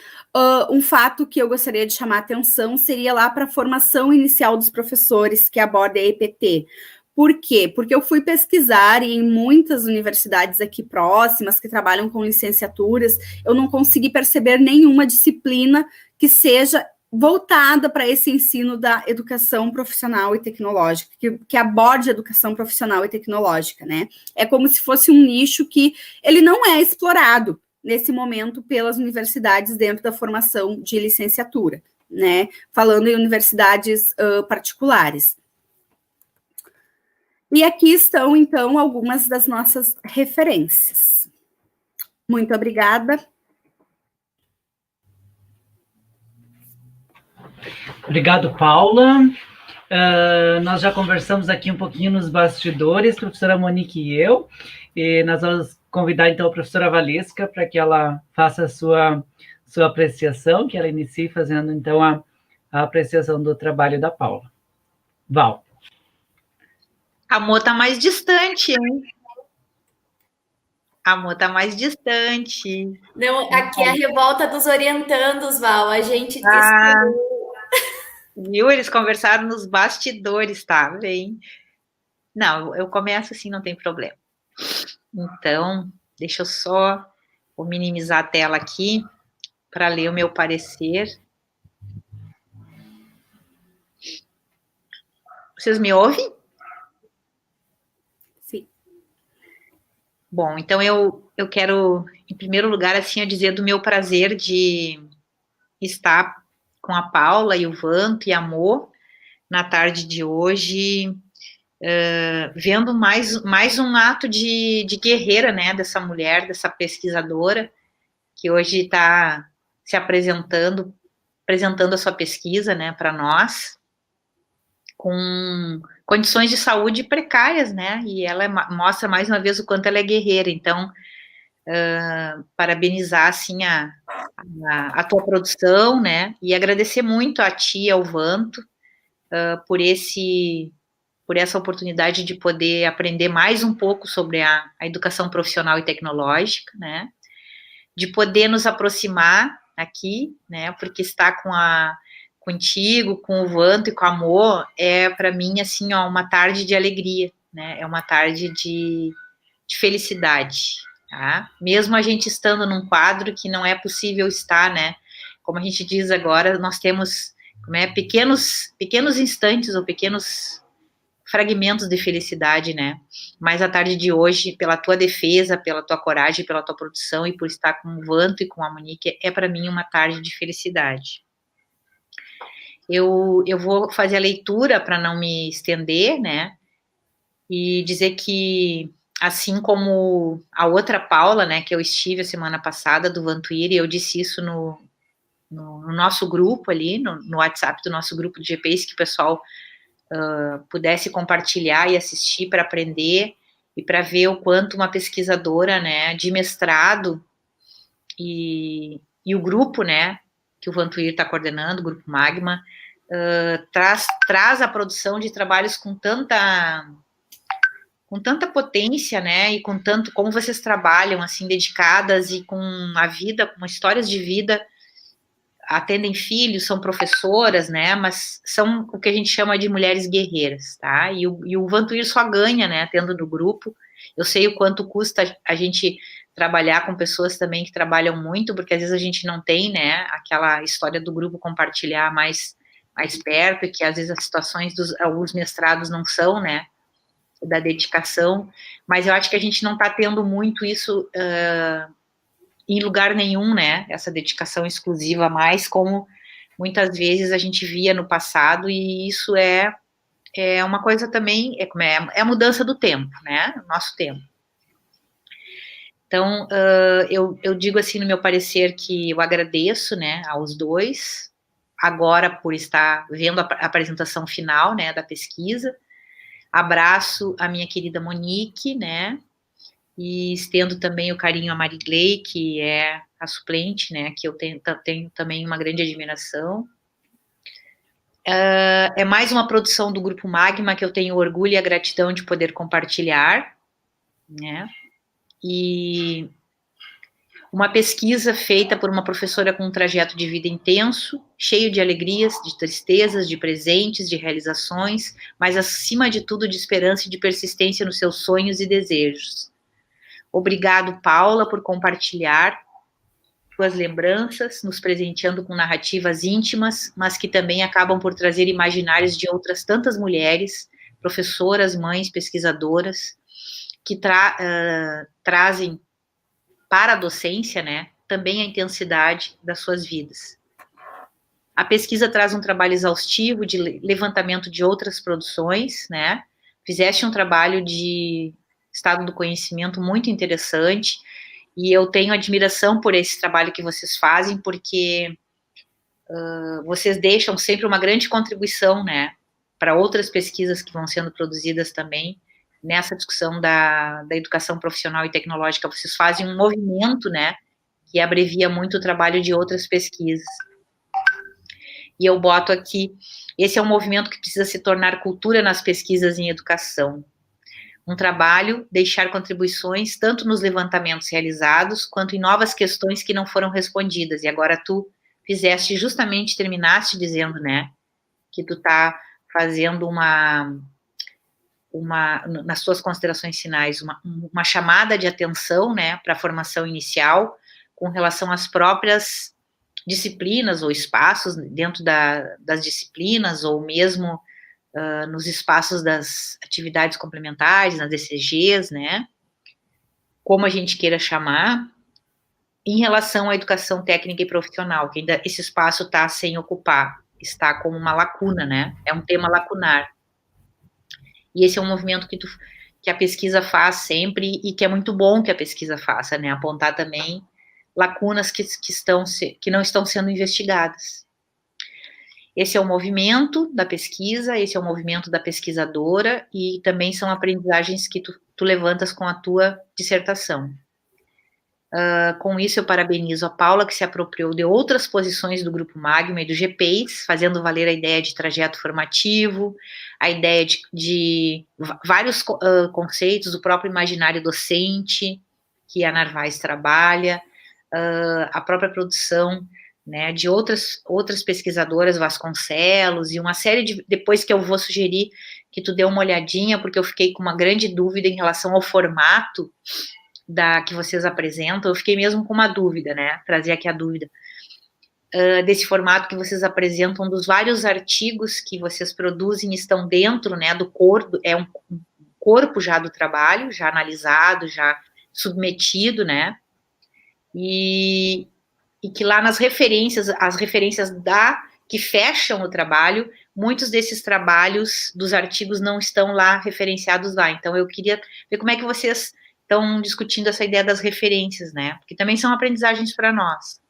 um fato que eu gostaria de chamar a atenção seria lá para a formação inicial dos professores, que aborda a EPT. Por quê? Porque eu fui pesquisar e em muitas universidades aqui próximas que trabalham com licenciaturas, eu não consegui perceber nenhuma disciplina que seja voltada para esse ensino da educação profissional e tecnológica, que aborde a educação profissional e tecnológica, né? É como se fosse um nicho que ele não é explorado nesse momento pelas universidades dentro da formação de licenciatura, né? Falando em universidades particulares. E aqui estão, então, algumas das nossas referências. Muito obrigada. Obrigado, Paula. Nós já conversamos aqui um pouquinho nos bastidores, professora Monique e eu, e nós vamos convidar então a professora Valesca para que ela faça a sua apreciação, que ela inicie fazendo então a apreciação do trabalho da Paula. Val. Amor tá mais distante, hein? Amor tá mais distante. Não, aqui é a revolta dos orientandos, Val. A gente viu? Eles conversaram nos bastidores, tá? Bem. Não, eu começo assim, não tem problema. Então, deixa eu só vou minimizar a tela aqui para ler o meu parecer. Vocês me ouvem? Sim. Bom, então eu quero, em primeiro lugar, assim, dizer do meu prazer de estar com a Paula e o Vanto e a Mo na tarde de hoje, vendo mais um ato de guerreira, né, dessa mulher, dessa pesquisadora, que hoje está se apresentando a sua pesquisa, né, para nós, com condições de saúde precárias, né, e ela mostra mais uma vez o quanto ela é guerreira. Então, parabenizar, assim, a tua produção, né, e agradecer muito a ti e ao Vanto por essa oportunidade de poder aprender mais um pouco sobre a educação profissional e tecnológica, né, de poder nos aproximar aqui, né, porque estar contigo, com o Vanto e com a Mo, para mim, assim, ó, uma tarde de alegria, né, é uma tarde de felicidade, tá? Mesmo a gente estando num quadro que não é possível estar, né, como a gente diz agora, nós temos pequenos instantes ou pequenos fragmentos de felicidade, né, mas a tarde de hoje, pela tua defesa, pela tua coragem, pela tua produção e por estar com o Vanto e com a Monique, para mim uma tarde de felicidade. Eu vou fazer a leitura para não me estender, né, e dizer que, assim como a outra Paula, né, que eu estive a semana passada, do Vantuíri, eu disse isso no nosso grupo ali, no WhatsApp do nosso grupo de GPs, que o pessoal pudesse compartilhar e assistir para aprender e para ver o quanto uma pesquisadora, né, de mestrado e o grupo, né, que o Vantuíri está coordenando, o Grupo Magma, traz a produção de trabalhos com tanta potência, né, e com tanto, como vocês trabalham, assim, dedicadas e com a vida, com histórias de vida, atendem filhos, são professoras, né, mas são o que a gente chama de mulheres guerreiras, tá, e o Vantuíri só ganha, né, tendo no grupo. Eu sei o quanto custa a gente trabalhar com pessoas também que trabalham muito, porque às vezes a gente não tem, né, aquela história do grupo compartilhar mais perto, e que às vezes as situações dos alguns mestrados não são, né, da dedicação, mas eu acho que a gente não está tendo muito isso em lugar nenhum, né, essa dedicação exclusiva, mais como muitas vezes a gente via no passado, e isso é uma coisa também, é a mudança do tempo, né, nosso tempo. Então, eu digo assim no meu parecer que eu agradeço, né, aos dois, agora por estar vendo a apresentação final, né, da pesquisa. Abraço a minha querida Monique, né, e estendo também o carinho a Marigley, que é a suplente, né, que eu tenho também uma grande admiração. É mais uma produção do Grupo Magma que eu tenho orgulho e a gratidão de poder compartilhar, né, e uma pesquisa feita por uma professora com um trajeto de vida intenso, cheio de alegrias, de tristezas, de presentes, de realizações, mas acima de tudo de esperança e de persistência nos seus sonhos e desejos. Obrigado, Paula, por compartilhar suas lembranças, nos presenteando com narrativas íntimas, mas que também acabam por trazer imaginários de outras tantas mulheres, professoras, mães, pesquisadoras, que trazem para a docência, né, também a intensidade das suas vidas. A pesquisa traz um trabalho exaustivo de levantamento de outras produções, né, fizeste um trabalho de estado do conhecimento muito interessante, e eu tenho admiração por esse trabalho que vocês fazem, porque vocês deixam sempre uma grande contribuição, né, para outras pesquisas que vão sendo produzidas também, nessa discussão da educação profissional e tecnológica. Vocês fazem um movimento, né, que abrevia muito o trabalho de outras pesquisas. E eu boto aqui, esse é um movimento que precisa se tornar cultura nas pesquisas em educação. Um trabalho, deixar contribuições tanto nos levantamentos realizados, quanto em novas questões que não foram respondidas. E agora tu fizeste justamente, terminaste dizendo, né, que tu tá fazendo nas tuas considerações finais, uma chamada de atenção, né, para a formação inicial, com relação às próprias disciplinas ou espaços dentro das disciplinas, ou mesmo nos espaços das atividades complementares, nas DCGs, né, como a gente queira chamar, em relação à educação técnica e profissional, que ainda esse espaço está sem ocupar, está como uma lacuna, né, é um tema lacunar. E esse é um movimento que a pesquisa faz sempre, e que é muito bom que a pesquisa faça, né, apontar também lacunas que não estão sendo investigadas. Esse é o movimento da pesquisa, esse é o movimento da pesquisadora, e também são aprendizagens que tu levantas com a tua dissertação. Com isso, eu parabenizo a Paula, que se apropriou de outras posições do Grupo Magma e do GPACE, fazendo valer a ideia de trajeto formativo, a ideia de vários conceitos, do próprio imaginário docente, que a Narvaez trabalha, a própria produção, né, de outras pesquisadoras, Vasconcelos, e uma série de, depois que eu vou sugerir que tu dê uma olhadinha, porque eu fiquei com uma grande dúvida em relação ao formato que vocês apresentam, eu fiquei mesmo com uma dúvida, né, trazer aqui a dúvida, desse formato que vocês apresentam, dos vários artigos que vocês produzem, estão dentro, né, do corpo, é um corpo já do trabalho, já analisado, já submetido, né, e que lá nas referências, as referências que fecham o trabalho, muitos desses trabalhos dos artigos não estão lá referenciados lá. Então, eu queria ver como é que vocês estão discutindo essa ideia das referências, né? Porque também são aprendizagens para nós.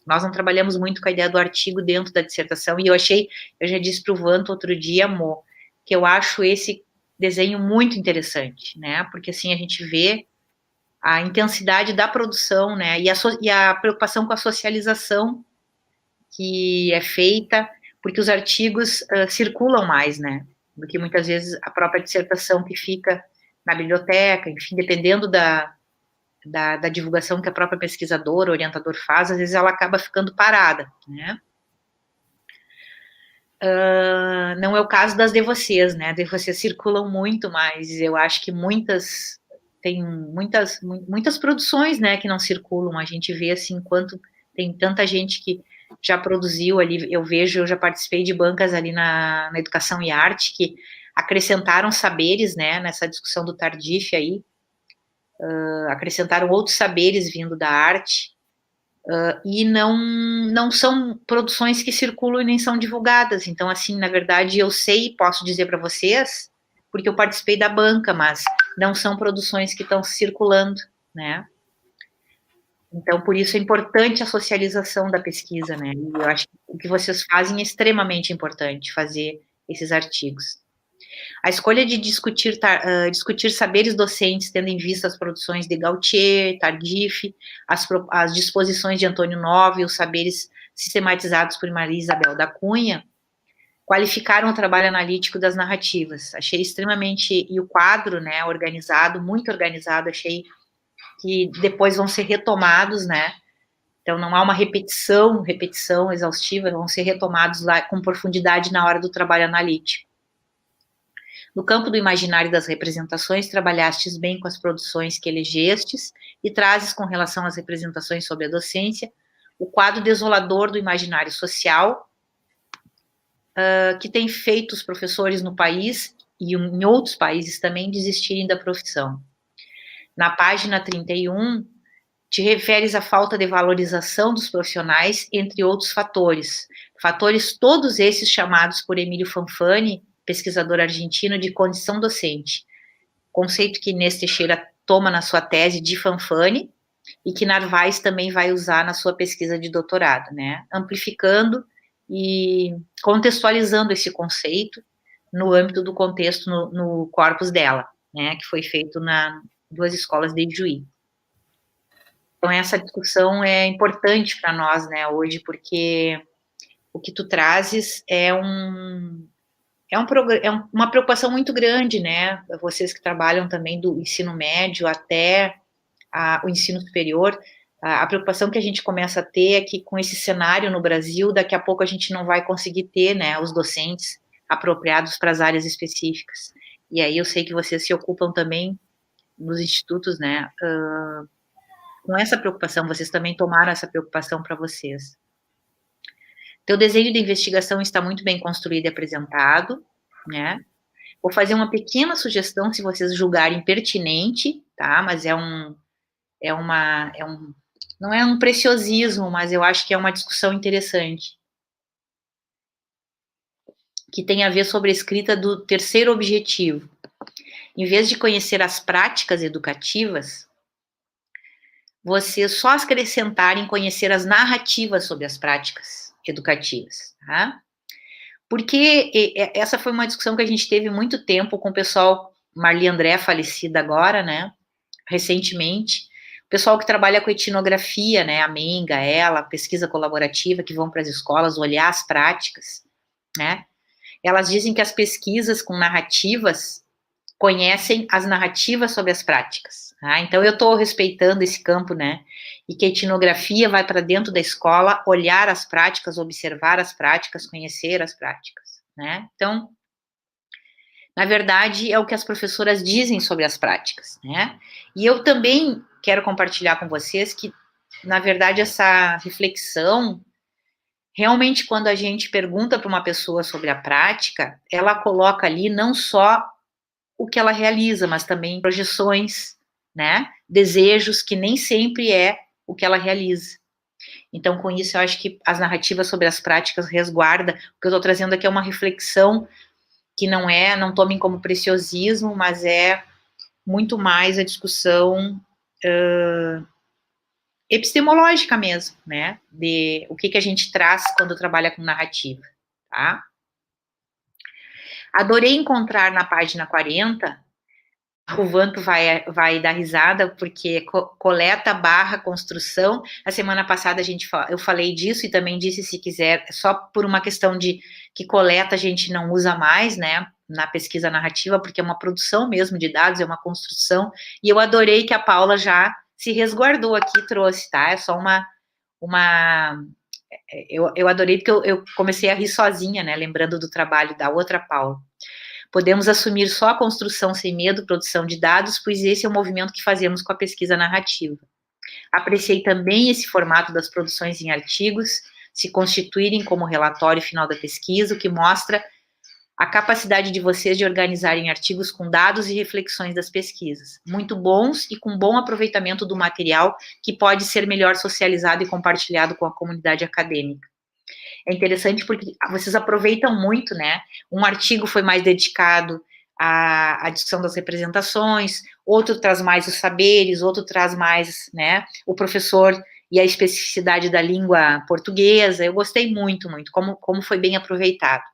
Nós não trabalhamos muito com a ideia do artigo dentro da dissertação, e eu já disse para o Vanto outro dia, amor, que eu acho esse desenho muito interessante, né? Porque assim a gente vê a intensidade da produção, né, e a preocupação com a socialização que é feita, porque os artigos circulam mais, né, do que muitas vezes a própria dissertação que fica na biblioteca, enfim, dependendo da divulgação que a própria pesquisadora, o orientador faz, às vezes ela acaba ficando parada, né. Não é o caso das de vocês, né, de vocês circulam muito mais, eu acho que tem muitas produções, né, que não circulam, a gente vê, assim, quanto tem tanta gente que já produziu ali, eu já participei de bancas ali na Educação e Arte, que acrescentaram saberes, né, nessa discussão do Tardif aí, acrescentaram outros saberes vindo da arte, e não são produções que circulam e nem são divulgadas, então, assim, na verdade, eu sei, posso dizer para vocês, porque eu participei da banca, mas não são produções que estão circulando, né? Então, por isso é importante a socialização da pesquisa, né? E eu acho que o que vocês fazem é extremamente importante, fazer esses artigos. A escolha de discutir saberes docentes, tendo em vista as produções de Gautier, Tardif, as disposições de Antônio Nova e os saberes sistematizados por Maria Isabel da Cunha, qualificaram o trabalho analítico das narrativas. Achei extremamente, e o quadro, né, organizado, muito organizado, achei que depois vão ser retomados, né, então não há uma repetição exaustiva, vão ser retomados lá com profundidade na hora do trabalho analítico. No campo do imaginário das representações, trabalhastes bem com as produções que elegestes e trazes com relação às representações sobre a docência, o quadro desolador do imaginário social, que tem feito os professores no país e em outros países também desistirem da profissão. Na página 31, te referes à falta de valorização dos profissionais, entre outros fatores. Fatores todos esses chamados por Emílio Fanfani, pesquisador argentino, de condição docente. Conceito que Inês Teixeira toma na sua tese de Fanfani e que Narvaez também vai usar na sua pesquisa de doutorado, né? Amplificando e contextualizando esse conceito no âmbito do contexto, no corpus dela, né, que foi feito na 2 escolas de Ijuí. Então, essa discussão é importante para nós, né, hoje, porque o que tu trazes é uma preocupação muito grande, né, vocês que trabalham também do ensino médio até o ensino superior, a preocupação que a gente começa a ter é que com esse cenário no Brasil, daqui a pouco a gente não vai conseguir ter, né, os docentes apropriados para as áreas específicas. E aí eu sei que vocês se ocupam também nos institutos, né, com essa preocupação, vocês também tomaram essa preocupação para vocês. Teu desenho de investigação está muito bem construído e apresentado, né? Vou fazer uma pequena sugestão, se vocês julgarem pertinente, tá? Mas não é um preciosismo, mas eu acho que é uma discussão interessante, que tem a ver sobre a escrita do terceiro objetivo. Em vez de conhecer as práticas educativas, vocês só acrescentarem conhecer as narrativas sobre as práticas educativas, tá? Porque essa foi uma discussão que a gente teve muito tempo com o pessoal, Marli André, falecida agora, né, recentemente, o pessoal que trabalha com etnografia, né, a Menga, ela, pesquisa colaborativa, que vão para as escolas olhar as práticas, né, elas dizem que as pesquisas com narrativas conhecem as narrativas sobre as práticas. Tá? Então, eu estou respeitando esse campo, né? E que a etnografia vai para dentro da escola, olhar as práticas, observar as práticas, conhecer as práticas, né? Então, na verdade, é o que as professoras dizem sobre as práticas, né? E eu também quero compartilhar com vocês que, na verdade, essa reflexão, realmente, quando a gente pergunta para uma pessoa sobre a prática, ela coloca ali não só o que ela realiza, mas também projeções, né, desejos que nem sempre é o que ela realiza. Então, com isso, eu acho que as narrativas sobre as práticas resguarda. O que eu estou trazendo aqui é uma reflexão que não tomem como preciosismo, mas é muito mais a discussão epistemológica mesmo, né, de o que a gente traz quando trabalha com narrativa, tá? Adorei encontrar na página 40, o Vanto vai dar risada, porque coleta barra construção. A semana passada eu falei disso e também disse, se quiser, só por uma questão de que coleta a gente não usa mais, né, na pesquisa narrativa, porque é uma produção mesmo de dados, é uma construção, e eu adorei que a Paula já se resguardou aqui e trouxe, tá? É só eu adorei porque eu comecei a rir sozinha, né, lembrando do trabalho da outra Paula. Podemos assumir só a construção sem medo, produção de dados, pois esse é o movimento que fazemos com a pesquisa narrativa. Apreciei também esse formato das produções em artigos se constituírem como relatório final da pesquisa, o que mostra a capacidade de vocês de organizarem artigos com dados e reflexões das pesquisas, muito bons e com bom aproveitamento do material que pode ser melhor socializado e compartilhado com a comunidade acadêmica. É interessante porque vocês aproveitam muito, né? Um artigo foi mais dedicado à discussão das representações, outro traz mais os saberes, outro traz mais, né, o professor e a especificidade da língua portuguesa. Eu gostei muito, como foi bem aproveitado.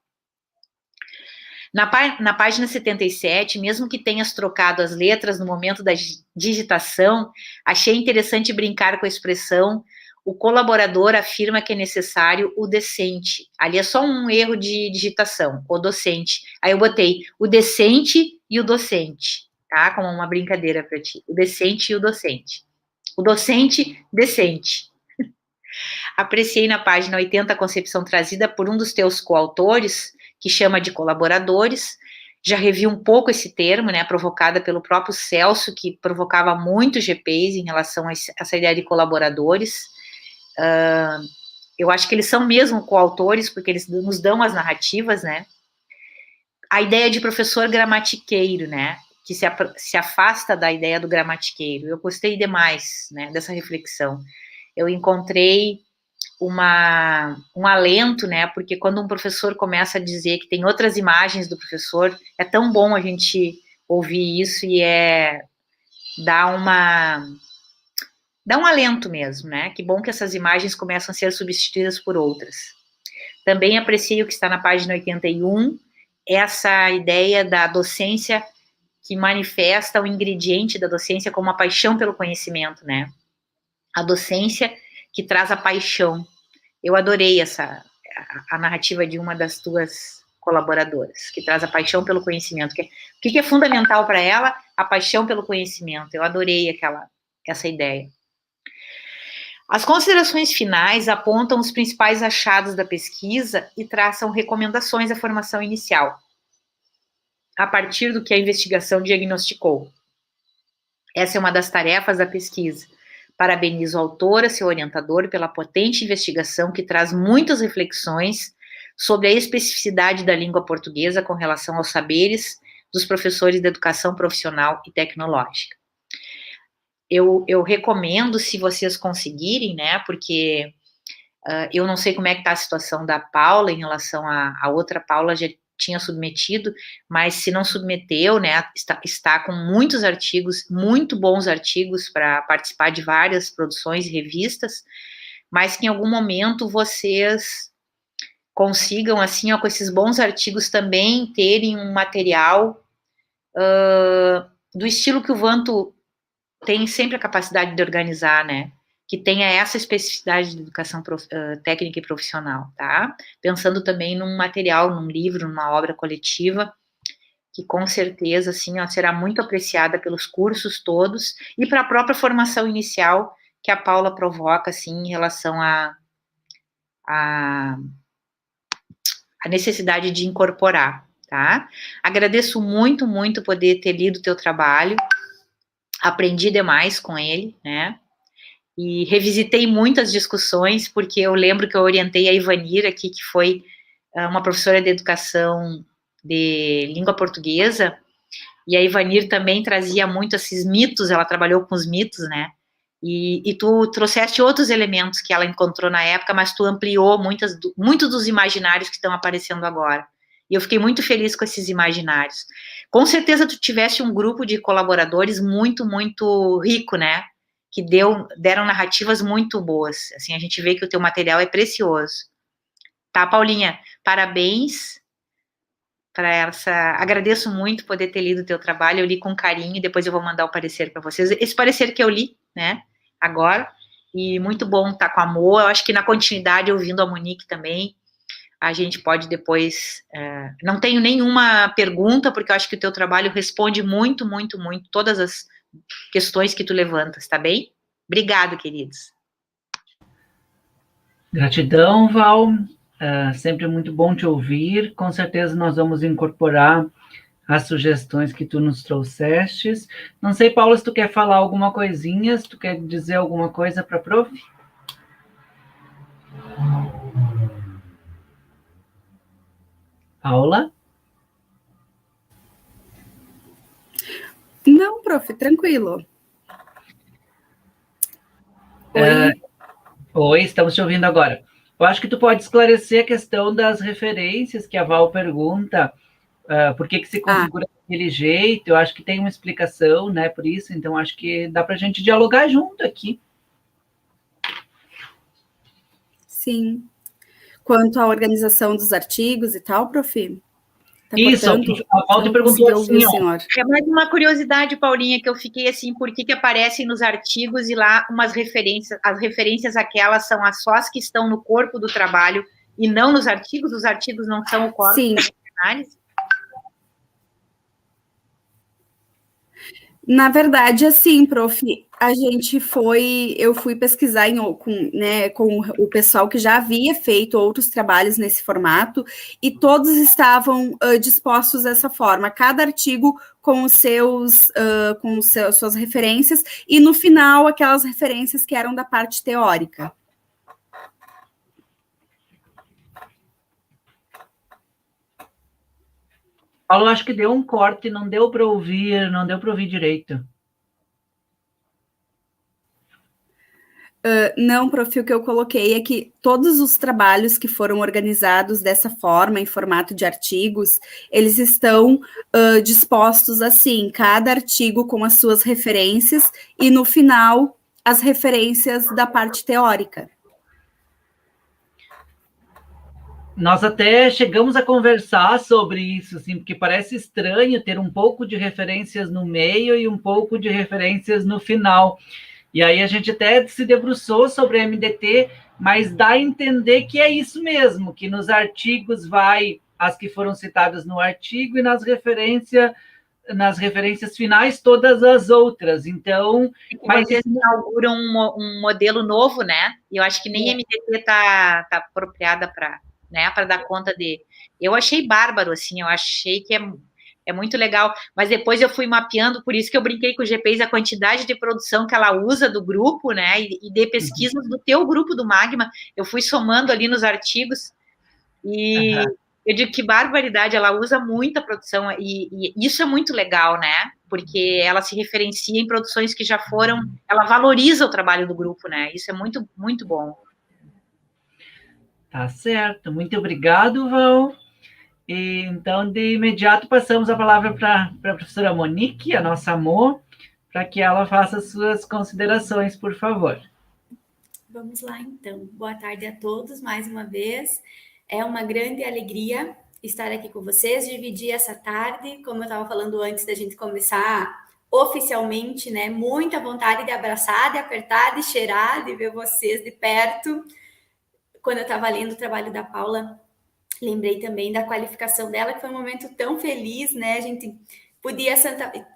Na página 77, mesmo que tenhas trocado as letras no momento da digitação, achei interessante brincar com a expressão o colaborador afirma que é necessário o decente. Ali é só um erro de digitação, o docente. Aí eu botei o decente e o docente, tá? Como uma brincadeira para ti. O decente e o docente. O docente, decente. Apreciei na página 80 a concepção trazida por um dos teus coautores, que chama de colaboradores. Já revi um pouco esse termo, né, provocada pelo próprio Celso, que provocava muito GPs em relação a essa ideia de colaboradores. Eu acho que eles são mesmo coautores, porque eles nos dão as narrativas, né? A ideia de professor gramatiqueiro, né? Que se afasta da ideia do gramatiqueiro. Eu gostei demais, né, dessa reflexão. Eu encontrei um alento, né? Porque quando um professor começa a dizer que tem outras imagens do professor, é tão bom a gente ouvir isso e dá um alento mesmo, né? Que bom que essas imagens começam a ser substituídas por outras. Também apreciei o que está na página 81, essa ideia da docência que manifesta o ingrediente da docência como a paixão pelo conhecimento, né? A docência que traz a paixão. Eu adorei a narrativa de uma das tuas colaboradoras, que traz a paixão pelo conhecimento. O que é fundamental para ela? A paixão pelo conhecimento. Eu adorei essa ideia. As considerações finais apontam os principais achados da pesquisa e traçam recomendações à formação inicial, a partir do que a investigação diagnosticou. Essa é uma das tarefas da pesquisa. Parabenizo a autora, seu orientador, pela potente investigação que traz muitas reflexões sobre a especificidade da língua portuguesa com relação aos saberes dos professores de educação profissional e tecnológica. Eu recomendo, se vocês conseguirem, né, porque eu não sei como é que está a situação da Paula em relação à outra Paula, já tinha submetido, mas se não submeteu, né, está com muitos artigos, muito bons artigos para participar de várias produções e revistas, mas que em algum momento vocês consigam, assim, ó, com esses bons artigos também terem um material do estilo que o Vanto tem sempre a capacidade de organizar, né, que tenha essa especificidade de educação técnica e profissional, tá? Pensando também num material, num livro, numa obra coletiva, que com certeza, assim, ó, será muito apreciada pelos cursos todos e para a própria formação inicial que a Paula provoca, assim, em relação à necessidade de incorporar, tá? Agradeço muito, muito poder ter lido o teu trabalho, aprendi demais com ele, né? E revisitei muitas discussões, porque eu lembro que eu orientei a Ivanir aqui, que foi uma professora de educação de língua portuguesa, e a Ivanir também trazia muito esses mitos, ela trabalhou com os mitos, né? E tu trouxeste outros elementos que ela encontrou na época, mas tu ampliou muito dos imaginários que estão aparecendo agora. E eu fiquei muito feliz com esses imaginários. Com certeza tu tiveste um grupo de colaboradores muito, muito rico, né? Que deram narrativas muito boas. Assim, a gente vê que o teu material é precioso. Tá, Paulinha? Parabéns para essa... Agradeço muito poder ter lido o teu trabalho, eu li com carinho, e depois eu vou mandar o parecer para vocês. Esse parecer que eu li, né, agora, e muito bom estar com a Mo. Eu acho que na continuidade, ouvindo a Monique também, a gente pode depois... não tenho nenhuma pergunta, porque eu acho que o teu trabalho responde muito, muito, muito todas as questões que tu levantas, tá bem? Obrigada, queridos. Gratidão, Val. Sempre muito bom te ouvir. Com certeza nós vamos incorporar as sugestões que tu nos trouxestes. Não sei, Paula, se tu quer falar alguma coisinha, se tu quer dizer alguma coisa para a prof? Paula? Não, prof, tranquilo. Oi. Oi, estamos te ouvindo agora. Eu acho que tu pode esclarecer a questão das referências que a Val pergunta, por que se configura daquele jeito. Eu acho que tem uma explicação, né, por isso, então acho que dá para a gente dialogar junto aqui. Sim. Quanto à organização dos artigos e tal, prof? Tá isso, cortando? a Val te perguntou assim, ó. É mais uma curiosidade, Paulinha, que eu fiquei assim, por que aparecem nos artigos e lá umas referências, as referências aquelas são as sós que estão no corpo do trabalho e não nos artigos, os artigos não são o corpo da análise? Na verdade, assim, prof, eu fui pesquisar com o pessoal que já havia feito outros trabalhos nesse formato, e todos estavam dispostos dessa forma, cada artigo com suas referências, e no final, aquelas referências que eram da parte teórica. Paulo, acho que deu um corte, não deu para ouvir direito. Não, prof, o que eu coloquei é que todos os trabalhos que foram organizados dessa forma, em formato de artigos, eles estão dispostos assim, cada artigo com as suas referências, e no final, as referências da parte teórica. Nós até chegamos a conversar sobre isso, assim, porque parece estranho ter um pouco de referências no meio e um pouco de referências no final. E aí a gente até se debruçou sobre a MDT, mas dá a entender que é isso mesmo, que nos artigos vai as que foram citadas no artigo e nas referências finais todas as outras. Então, mas vocês inauguram um modelo novo, né? E eu acho que nem a MDT está apropriada para, né, para dar conta de. Eu achei bárbaro, assim, eu achei que é muito legal, mas depois eu fui mapeando, por isso que eu brinquei com o GPs, a quantidade de produção que ela usa do grupo, né, e de pesquisas do teu grupo do Magma, eu fui somando ali nos artigos, e eu digo que barbaridade, ela usa muita produção, e isso é muito legal, né, porque ela se referencia em produções que já foram, ela valoriza o trabalho do grupo, né, isso é muito, muito bom. Tá certo, muito obrigado, Val. E, então, de imediato, passamos a palavra para a professora Monique, a nossa amor, para que ela faça suas considerações, por favor. Vamos lá, então. Boa tarde a todos, mais uma vez. É uma grande alegria estar aqui com vocês, dividir essa tarde, como eu estava falando antes da gente começar oficialmente, né? Muita vontade de abraçar, de apertar, de cheirar, de ver vocês de perto. Quando eu estava lendo o trabalho da Paula, lembrei também da qualificação dela, que foi um momento tão feliz, né? A gente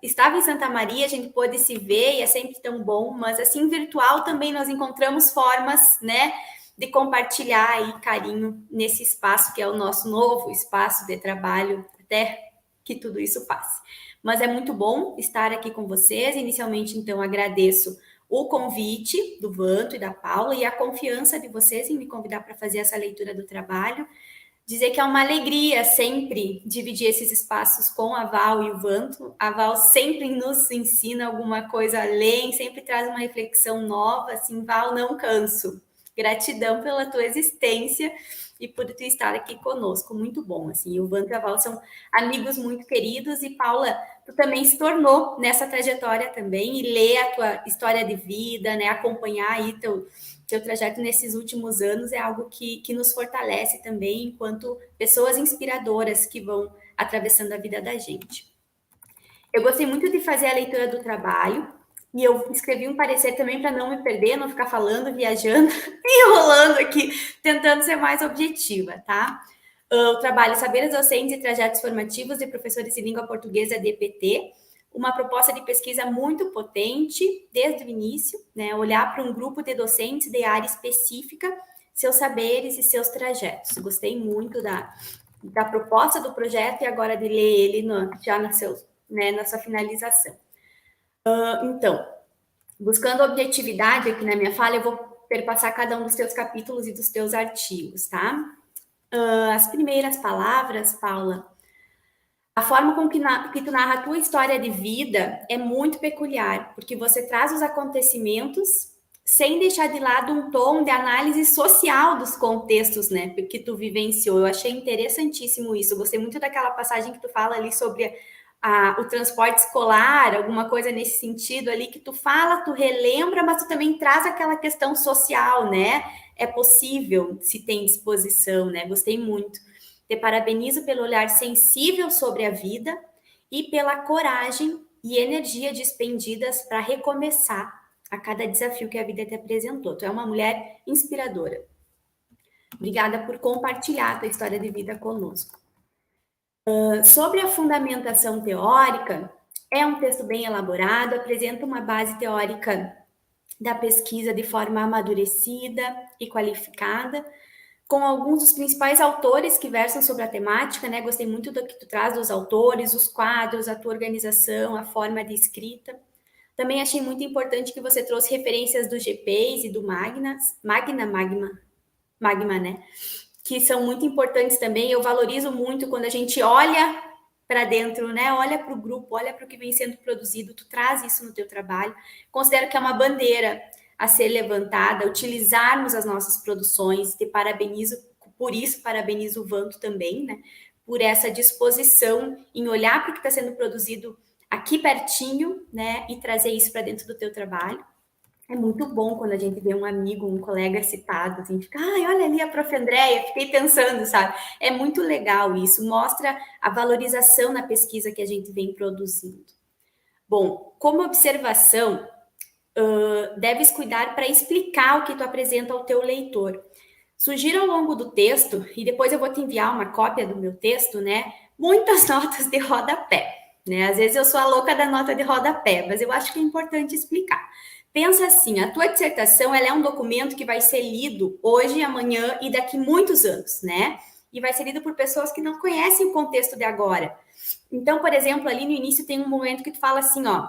estava em Santa Maria, a gente pôde se ver e é sempre tão bom, mas assim, virtual também nós encontramos formas, né, de compartilhar aí carinho nesse espaço que é o nosso novo espaço de trabalho, até que tudo isso passe. Mas é muito bom estar aqui com vocês. Inicialmente, então, agradeço o convite do Vanto e da Paula e a confiança de vocês em me convidar para fazer essa leitura do trabalho. Dizer que é uma alegria sempre dividir esses espaços com a Val e o Vanto. A Val sempre nos ensina alguma coisa além, sempre traz uma reflexão nova. Assim, Val, não canso. Gratidão pela tua existência e por tu estar aqui conosco. Muito bom, assim. O Vanto e a Val são amigos muito queridos. E, Paula, tu também se tornou nessa trajetória também e ler a tua história de vida, né? Acompanhar aí teu trajeto nesses últimos anos é algo que nos fortalece também enquanto pessoas inspiradoras que vão atravessando a vida da gente. Eu gostei muito de fazer a leitura do trabalho e eu escrevi um parecer também para não me perder, não ficar falando, viajando, enrolando aqui, tentando ser mais objetiva, tá? O trabalho Saberes Docentes e Trajetos Formativos de Professores de Língua Portuguesa DPT, uma proposta de pesquisa muito potente desde o início, né? Olhar para um grupo de docentes de área específica, seus saberes e seus trajetos. Gostei muito da proposta do projeto e agora de ler ele já na sua finalização. Então, buscando objetividade aqui na minha fala, eu vou perpassar cada um dos teus capítulos e dos teus artigos, tá? As primeiras palavras, Paula, a forma com que tu narra a tua história de vida é muito peculiar, porque você traz os acontecimentos sem deixar de lado um tom de análise social dos contextos, né, que tu vivenciou. Eu achei interessantíssimo isso. Eu gostei muito daquela passagem que tu fala ali sobre o transporte escolar, alguma coisa nesse sentido ali, que tu fala, tu relembra, mas tu também traz aquela questão social, né? É possível, se tem disposição, né? Gostei muito. Te parabenizo pelo olhar sensível sobre a vida e pela coragem e energia despendidas para recomeçar a cada desafio que a vida te apresentou. Tu é uma mulher inspiradora. Obrigada por compartilhar a tua história de vida conosco. Sobre a fundamentação teórica, é um texto bem elaborado, apresenta uma base teórica da pesquisa de forma amadurecida e qualificada, com alguns dos principais autores que versam sobre a temática, né? Gostei muito do que tu traz dos autores, os quadros, a tua organização, a forma de escrita. Também achei muito importante que você trouxe referências do GPs e do Magma, né? Que são muito importantes também. Eu valorizo muito quando a gente olha para dentro, né? Olha para o grupo, olha para o que vem sendo produzido, tu traz isso no teu trabalho. Considero que é uma bandeira a ser levantada, utilizarmos as nossas produções. Te parabenizo por isso, parabenizo o Vanto também, né? Por essa disposição em olhar para o que está sendo produzido aqui pertinho, né? E trazer isso para dentro do teu trabalho. É muito bom quando a gente vê um amigo, um colega citado, assim, fica, ai, olha ali a prof. Andréia, fiquei pensando, sabe? É muito legal isso, mostra a valorização na pesquisa que a gente vem produzindo. Bom, como observação, deves cuidar para explicar o que tu apresenta ao teu leitor. Sugiro ao longo do texto, e depois eu vou te enviar uma cópia do meu texto, né? Muitas notas de rodapé, né? Às vezes eu sou a louca da nota de rodapé, mas eu acho que é importante explicar. Pensa assim, a tua dissertação, ela é um documento que vai ser lido hoje, amanhã e daqui muitos anos, né? E vai ser lido por pessoas que não conhecem o contexto de agora. Então, por exemplo, ali no início tem um momento que tu fala assim, ó,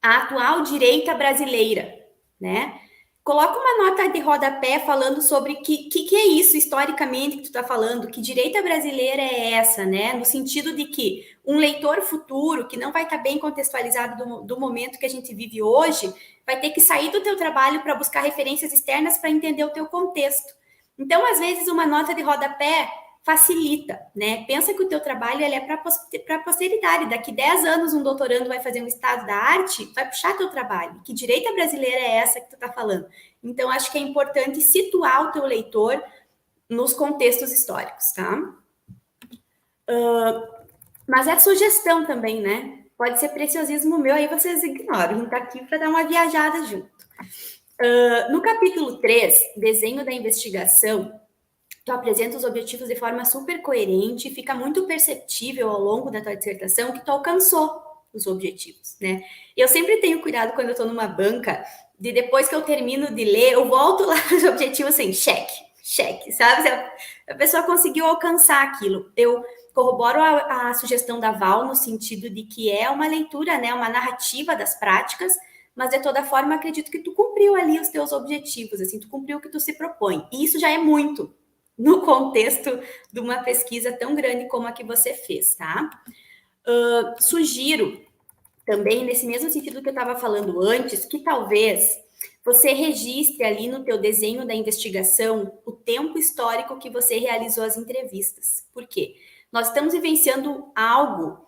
a atual direita brasileira, né? Coloca uma nota de rodapé falando sobre que é isso historicamente que tu está falando, que direita brasileira é essa, né? No sentido de que um leitor futuro, que não vai estar bem contextualizado do momento que a gente vive hoje, vai ter que sair do teu trabalho para buscar referências externas para entender o teu contexto. Então, às vezes, uma nota de rodapé facilita, né? Pensa que o teu trabalho ele é para a posteridade. Daqui 10 anos, um doutorando vai fazer um estado da arte, vai puxar teu trabalho. Que direita brasileira é essa que tu está falando? Então, acho que é importante situar o teu leitor nos contextos históricos, tá? Mas é sugestão também, né? Pode ser preciosismo meu, aí vocês ignoram. A gente tá aqui para dar uma viajada junto. No capítulo 3, desenho da investigação, tu apresenta os objetivos de forma super coerente, fica muito perceptível ao longo da tua dissertação que tu alcançou os objetivos, né? Eu sempre tenho cuidado quando eu estou numa banca, de depois que eu termino de ler, eu volto lá nos objetivos assim, cheque, sabe? Se a pessoa conseguiu alcançar aquilo. Eu corroboro a sugestão da Val no sentido de que é uma leitura, né, uma narrativa das práticas, mas de toda forma acredito que tu cumpriu ali os teus objetivos, assim, tu cumpriu o que tu se propõe. E isso já é muito no contexto de uma pesquisa tão grande como a que você fez, tá? Sugiro também, nesse mesmo sentido que eu estava falando antes, que talvez você registre ali no teu desenho da investigação o tempo histórico que você realizou as entrevistas. Por quê? Nós estamos vivenciando algo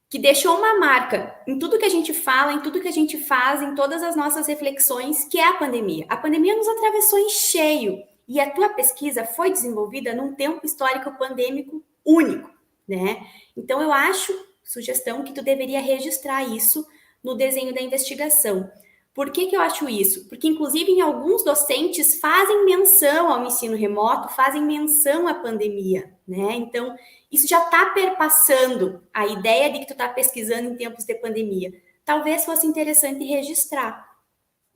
que deixou uma marca em tudo que a gente fala, em tudo que a gente faz, em todas as nossas reflexões, que é a pandemia. A pandemia nos atravessou em cheio. E a tua pesquisa foi desenvolvida num tempo histórico pandêmico único, né? Então, eu acho, sugestão, que tu deveria registrar isso no desenho da investigação. Por que eu acho isso? Porque, inclusive, em alguns docentes fazem menção ao ensino remoto, fazem menção à pandemia, né? Então, isso já está perpassando a ideia de que tu está pesquisando em tempos de pandemia. Talvez fosse interessante registrar,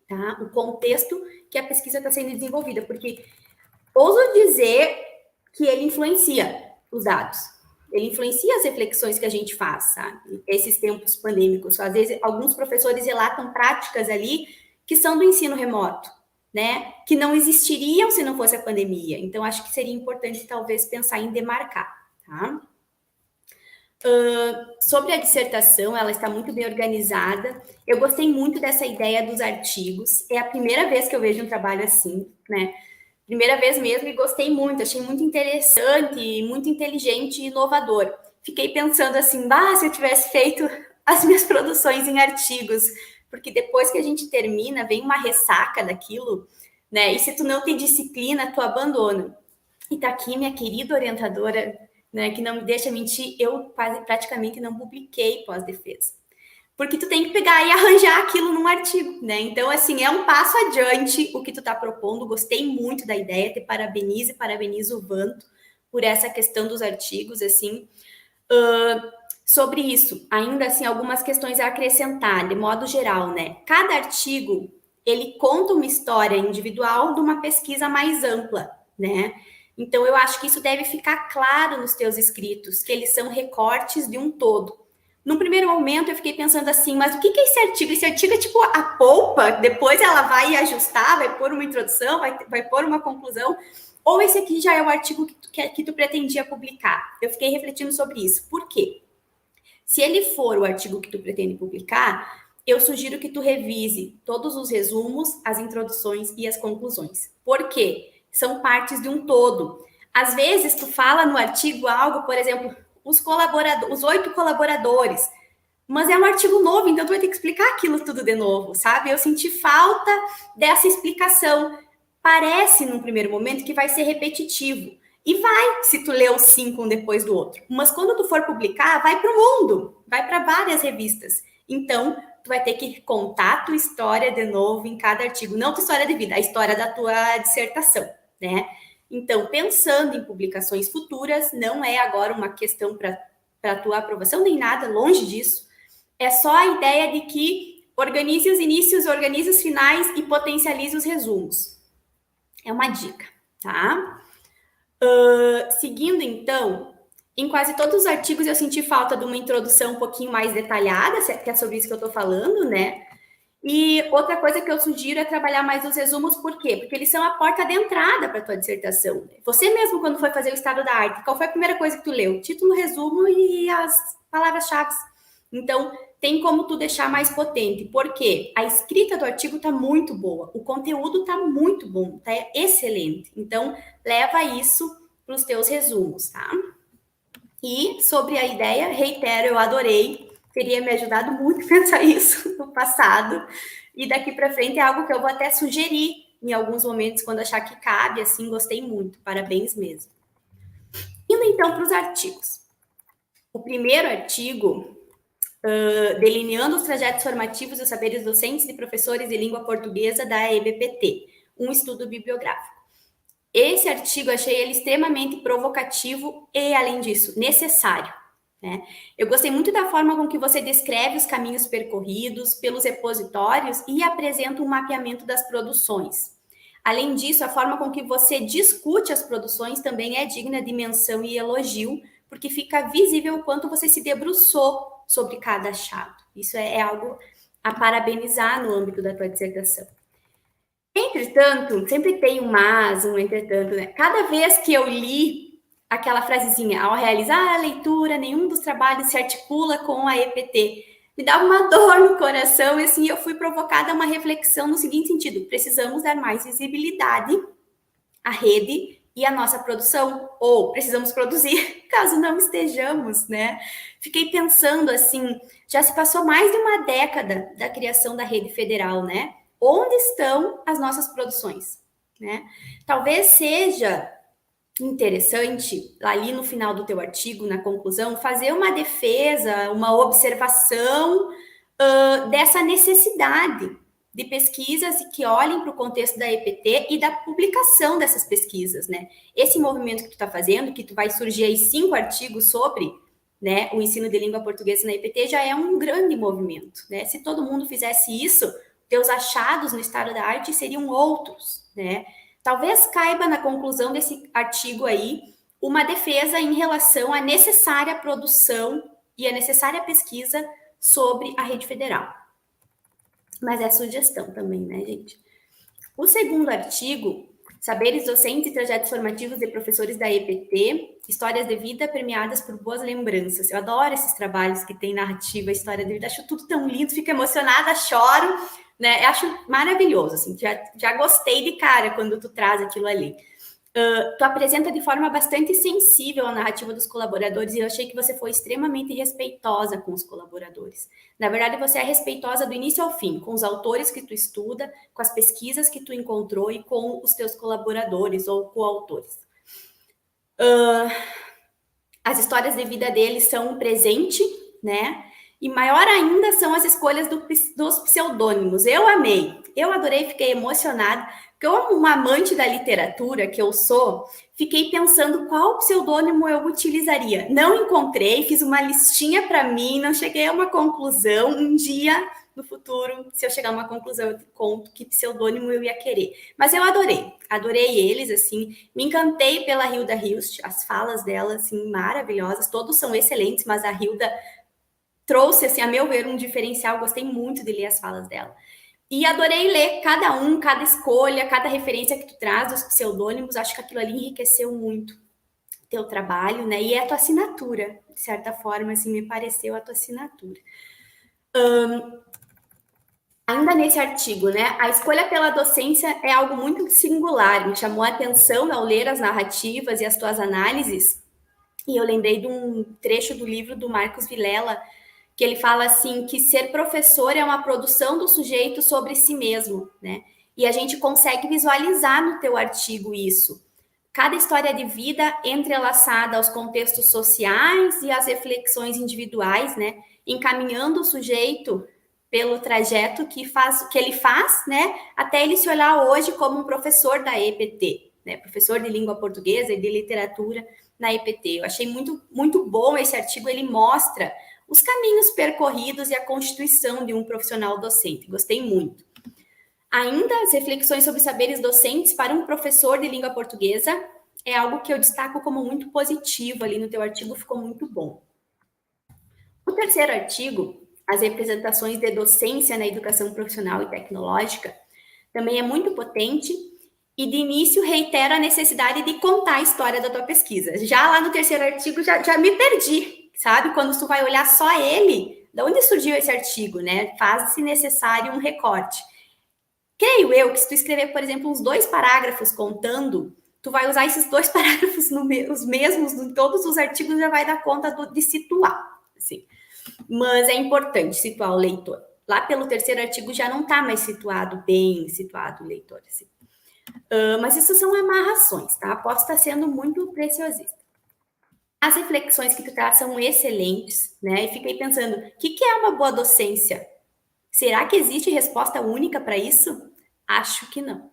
tá? O contexto que a pesquisa está sendo desenvolvida, porque ouso dizer que ele influencia os dados, ele influencia as reflexões que a gente faz, sabe? Esses tempos pandêmicos, às vezes alguns professores relatam práticas ali que são do ensino remoto, né? Que não existiriam se não fosse a pandemia. Então, acho que seria importante talvez pensar em demarcar, tá? Sobre a dissertação, ela está muito bem organizada. Eu gostei muito dessa ideia dos artigos. É a primeira vez que eu vejo um trabalho assim, né? Primeira vez mesmo e gostei muito. Achei muito interessante, muito inteligente e inovador. Fiquei pensando assim, se eu tivesse feito as minhas produções em artigos, porque depois que a gente termina, vem uma ressaca daquilo, né? E se tu não tem disciplina, tu abandona. E tá aqui minha querida orientadora, né, que não me deixa mentir, eu praticamente não publiquei pós-defesa. Porque tu tem que pegar e arranjar aquilo num artigo, né? Então, assim, é um passo adiante o que tu tá propondo. Gostei muito da ideia, te parabenizo o Vanto por essa questão dos artigos, assim. Sobre isso, ainda assim, algumas questões a acrescentar, de modo geral, né? Cada artigo, ele conta uma história individual de uma pesquisa mais ampla, né? Então, eu acho que isso deve ficar claro nos teus escritos, que eles são recortes de um todo. Num primeiro momento, eu fiquei pensando assim, mas o que é esse artigo? Esse artigo é tipo a polpa, depois ela vai ajustar, vai pôr uma introdução, vai pôr uma conclusão, ou esse aqui já é o artigo que tu pretendia publicar? Eu fiquei refletindo sobre isso. Por quê? Se ele for o artigo que tu pretende publicar, eu sugiro que tu revise todos os resumos, as introduções e as conclusões. Por quê? São partes de um todo. Às vezes, tu fala no artigo algo, por exemplo, os 8 colaboradores. mas é um artigo novo, então tu vai ter que explicar aquilo tudo de novo, sabe? Eu senti falta dessa explicação. Parece, num primeiro momento, que vai ser repetitivo. E vai, se tu lê os 5 um depois do outro. Mas quando tu for publicar, vai para o mundo, vai para várias revistas. Então, tu vai ter que contar a tua história de novo em cada artigo. Não tua história de vida, a história da tua dissertação, né? Então, pensando em publicações futuras, não é agora uma questão para a tua aprovação, nem nada, longe disso. É só a ideia de que organize os inícios, organize os finais e potencialize os resumos. É uma dica, tá? Seguindo, então, em quase todos os artigos eu senti falta de uma introdução um pouquinho mais detalhada, que é sobre isso que eu estou falando, né? E outra coisa que eu sugiro é trabalhar mais os resumos, por quê? Porque eles são a porta de entrada para a tua dissertação. Você mesmo, quando foi fazer o estado da arte, qual foi a primeira coisa que tu leu? Título, resumo e as palavras-chave. Então, tem como tu deixar mais potente, porque a escrita do artigo está muito boa, o conteúdo está muito bom, está excelente. Então, leva isso para os teus resumos, tá? E sobre a ideia, reitero, eu adorei, teria me ajudado muito a pensar isso no passado, e daqui para frente é algo que eu vou até sugerir em alguns momentos, quando achar que cabe, assim, gostei muito, parabéns mesmo. Indo então para os artigos. O primeiro artigo, delineando os trajetos formativos e os saberes docentes de professores de língua portuguesa da EBPT, um estudo bibliográfico. Esse artigo, achei ele extremamente provocativo e, além disso, necessário, né? Eu gostei muito da forma com que você descreve os caminhos percorridos pelos repositórios e apresenta um mapeamento das produções. Além disso, a forma com que você discute as produções também é digna de menção e elogio, porque fica visível o quanto você se debruçou sobre cada achado. Isso é algo a parabenizar no âmbito da tua dissertação. Entretanto, sempre tem um mas, um entretanto, né? Cada vez que eu li aquela frasezinha, ao realizar a leitura, nenhum dos trabalhos se articula com a EPT, me dava uma dor no coração, e assim eu fui provocada a uma reflexão no seguinte sentido: precisamos dar mais visibilidade à rede e à nossa produção, ou precisamos produzir, caso não estejamos, né? Fiquei pensando assim, já se passou mais de uma década da criação da rede federal, né? Onde estão as nossas produções, né? Talvez seja interessante, ali no final do teu artigo, na conclusão, fazer uma defesa, uma observação dessa necessidade de pesquisas que olhem para o contexto da EPT e da publicação dessas pesquisas, né? Esse movimento que tu está fazendo, que tu vai surgir aí 5 artigos sobre, né, o ensino de língua portuguesa na EPT, já é um grande movimento, né? Se todo mundo fizesse isso, teus achados no estado da arte seriam outros, né? Talvez caiba na conclusão desse artigo aí uma defesa em relação à necessária produção e à necessária pesquisa sobre a rede federal. Mas é sugestão também, né, gente? O segundo artigo, Saberes Docentes e Trajetos Formativos de Professores da EPT, Histórias de Vida Permeadas por Boas Lembranças. Eu adoro esses trabalhos que tem narrativa, história de vida, acho tudo tão lindo, fico emocionada, choro, né? Eu acho maravilhoso, assim, já gostei de cara quando tu traz aquilo ali. Tu apresenta de forma bastante sensível a narrativa dos colaboradores e eu achei que você foi extremamente respeitosa com os colaboradores. Na verdade, você é respeitosa do início ao fim, com os autores que tu estuda, com as pesquisas que tu encontrou e com os teus colaboradores ou coautores. As histórias de vida deles são um presente, né? E maior ainda são as escolhas dos pseudônimos. Eu amei, eu adorei, fiquei emocionada. Como uma amante da literatura que eu sou, fiquei pensando qual pseudônimo eu utilizaria. Não encontrei, fiz uma listinha para mim, não cheguei a uma conclusão. Um dia, no futuro, se eu chegar a uma conclusão, eu te conto que pseudônimo eu ia querer. Mas eu adorei eles, assim. Me encantei pela Hilda Hilst, as falas dela, assim, maravilhosas. Todos são excelentes, mas a Hilda trouxe, assim, a meu ver, um diferencial. Gostei muito de ler as falas dela. E adorei ler cada escolha, cada referência que tu traz dos pseudônimos. Acho que aquilo ali enriqueceu muito teu trabalho, né? E é a tua assinatura, de certa forma, assim, me pareceu a tua assinatura. Ainda nesse artigo, né? A escolha pela docência é algo muito singular. Me chamou a atenção ao ler as narrativas e as tuas análises. E eu lembrei de um trecho do livro do Marcos Vilela, que ele fala assim que ser professor é uma produção do sujeito sobre si mesmo, né? E a gente consegue visualizar no teu artigo isso. Cada história de vida entrelaçada aos contextos sociais e às reflexões individuais, né? Encaminhando o sujeito pelo trajeto que ele faz, né? Até ele se olhar hoje como um professor da EPT, né? Professor de língua portuguesa e de literatura na EPT. Eu achei muito, muito bom esse artigo, ele mostra os caminhos percorridos e a constituição de um profissional docente. Gostei muito. Ainda, as reflexões sobre saberes docentes para um professor de língua portuguesa é algo que eu destaco como muito positivo ali no teu artigo, ficou muito bom. O terceiro artigo, as representações de docência na educação profissional e tecnológica, também é muito potente e, de início, reitera a necessidade de contar a história da tua pesquisa. Já lá no terceiro artigo, já me perdi, sabe? Quando tu vai olhar só ele, de onde surgiu esse artigo, né? Faz, se necessário, um recorte. Creio eu que se tu escrever, por exemplo, uns 2 parágrafos contando, tu vai usar esses 2 parágrafos os mesmos em todos os artigos, já vai dar conta de situar, assim. Mas é importante situar o leitor. Lá pelo terceiro artigo já não está mais bem situado o leitor, assim. Mas isso são amarrações, tá? Posso estar sendo muito preciosista. As reflexões que tu traz são excelentes, né? E fiquei pensando, o que é uma boa docência? Será que existe resposta única para isso? Acho que não.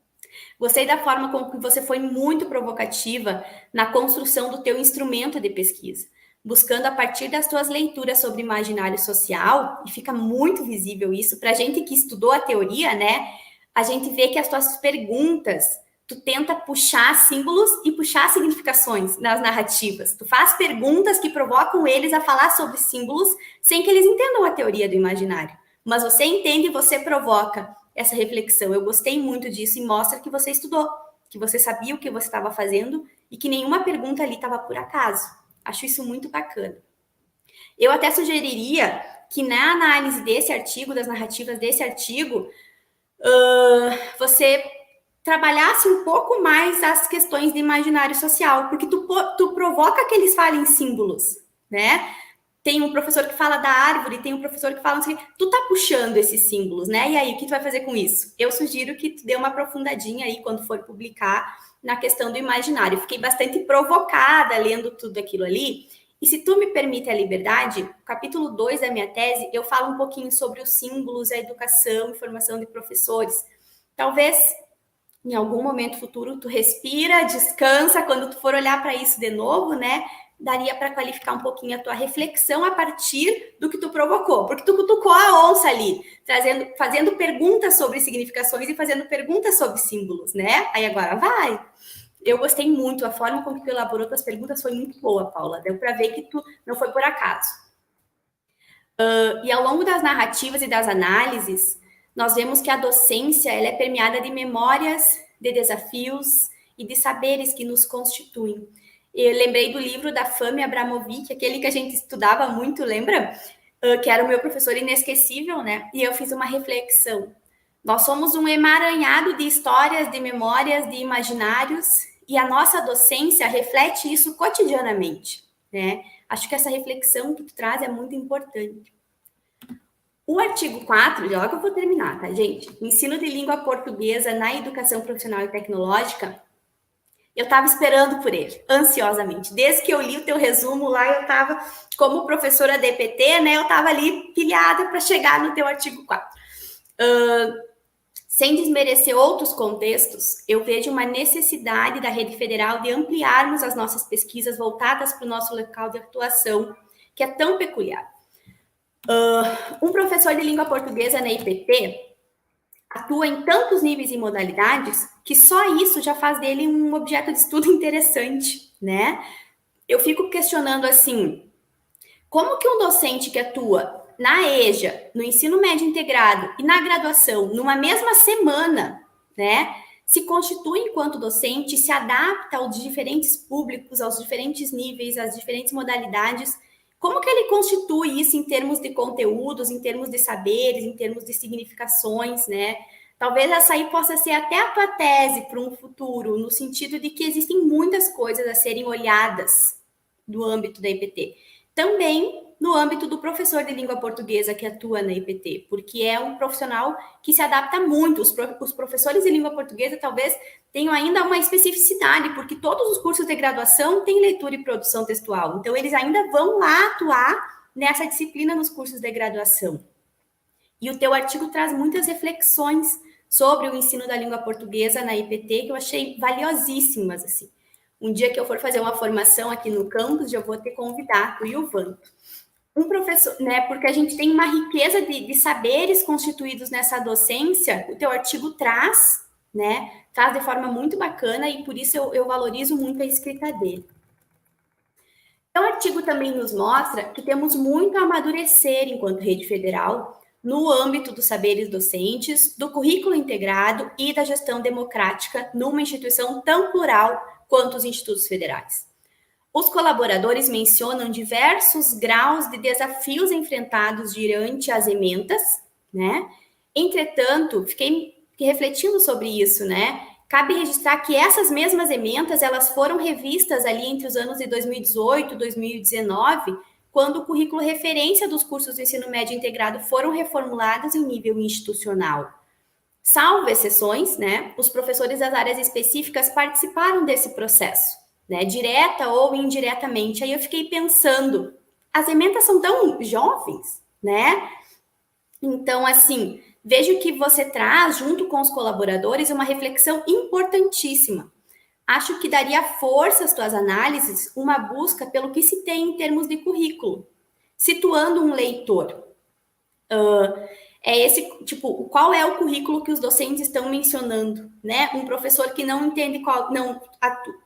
Gostei da forma como que você foi muito provocativa na construção do teu instrumento de pesquisa, buscando a partir das tuas leituras sobre imaginário social, e fica muito visível isso, para a gente que estudou a teoria, né? A gente vê que as tuas perguntas, tu tenta puxar símbolos e puxar significações nas narrativas. Tu faz perguntas que provocam eles a falar sobre símbolos sem que eles entendam a teoria do imaginário. Mas você entende e você provoca essa reflexão. Eu gostei muito disso e mostra que você estudou, que você sabia o que você estava fazendo e que nenhuma pergunta ali estava por acaso. Acho isso muito bacana. Eu até sugeriria que na análise desse artigo, das narrativas desse artigo, você trabalhasse um pouco mais as questões de imaginário social, porque tu provoca que eles falem símbolos, né? Tem um professor que fala da árvore, tem um professor que fala assim, tu tá puxando esses símbolos, né? E aí, o que tu vai fazer com isso? Eu sugiro que tu dê uma aprofundadinha aí quando for publicar na questão do imaginário. Fiquei bastante provocada lendo tudo aquilo ali. E se tu me permite a liberdade, no capítulo 2 da minha tese, eu falo um pouquinho sobre os símbolos, a educação e formação de professores. Talvez, em algum momento futuro, tu respira, descansa, quando tu for olhar para isso de novo, né? Daria para qualificar um pouquinho a tua reflexão a partir do que tu provocou, porque tu cutucou a onça ali, fazendo perguntas sobre significações e fazendo perguntas sobre símbolos, né? Aí agora vai. Eu gostei muito, a forma como tu elaborou tuas perguntas foi muito boa, Paula. Deu para ver que tu não foi por acaso. E ao longo das narrativas e das análises, nós vemos que a docência ela é permeada de memórias, de desafios e de saberes que nos constituem. Eu lembrei do livro da Fami Abramovic, aquele que a gente estudava muito, lembra? Que era o meu professor inesquecível, né? E eu fiz uma reflexão. Nós somos um emaranhado de histórias, de memórias, de imaginários, e a nossa docência reflete isso cotidianamente, né? Acho que essa reflexão que tu traz é muito importante. O artigo 4, logo eu vou terminar, tá, gente? Ensino de língua portuguesa na educação profissional e tecnológica. Eu estava esperando por ele, ansiosamente. Desde que eu li o teu resumo lá, eu estava, como professora de EPT, né? Eu estava ali pilhada para chegar no teu artigo 4. Sem desmerecer outros contextos, eu vejo uma necessidade da rede federal de ampliarmos as nossas pesquisas voltadas para o nosso local de atuação, que é tão peculiar. Um professor de língua portuguesa na EPT atua em tantos níveis e modalidades que só isso já faz dele um objeto de estudo interessante, né? Eu fico questionando assim, como que um docente que atua na EJA, no ensino médio integrado e na graduação, numa mesma semana, né, se constitui enquanto docente, se adapta aos diferentes públicos, aos diferentes níveis, às diferentes modalidades, como que ele constitui isso em termos de conteúdos, em termos de saberes, em termos de significações, né? Talvez essa aí possa ser até a tua tese para um futuro, no sentido de que existem muitas coisas a serem olhadas do âmbito da EPT. Também no âmbito do professor de língua portuguesa que atua na IPT, porque é um profissional que se adapta muito. Os professores de língua portuguesa talvez tenham ainda uma especificidade, porque todos os cursos de graduação têm leitura e produção textual, então eles ainda vão lá atuar nessa disciplina nos cursos de graduação. E o teu artigo traz muitas reflexões sobre o ensino da língua portuguesa na IPT, que eu achei valiosíssimas, assim. Um dia que eu for fazer uma formação aqui no campus, já vou te convidar, tu e o Vanto. Um professor, né, porque a gente tem uma riqueza de saberes constituídos nessa docência, o teu artigo traz, né, traz de forma muito bacana, e por isso eu valorizo muito a escrita dele. Então, o artigo também nos mostra que temos muito a amadurecer enquanto rede federal, no âmbito dos saberes docentes, do currículo integrado e da gestão democrática numa instituição tão plural quanto os institutos federais. Os colaboradores mencionam diversos graus de desafios enfrentados diante as ementas, né? Entretanto, fiquei refletindo sobre isso, né? Cabe registrar que essas mesmas ementas, elas foram revistas ali entre os anos de 2018 e 2019, quando o currículo referência dos cursos de ensino médio integrado foram reformulados em nível institucional. Salvo exceções, né, os professores das áreas específicas participaram desse processo, né, direta ou indiretamente. Aí eu fiquei pensando, as ementas são tão jovens, né? Então, assim, vejo que você traz, junto com os colaboradores, uma reflexão importantíssima. Acho que daria força às tuas análises uma busca pelo que se tem em termos de currículo, situando um leitor. É esse, tipo, qual é o currículo que os docentes estão mencionando, né? Um professor que não entende qual... Não,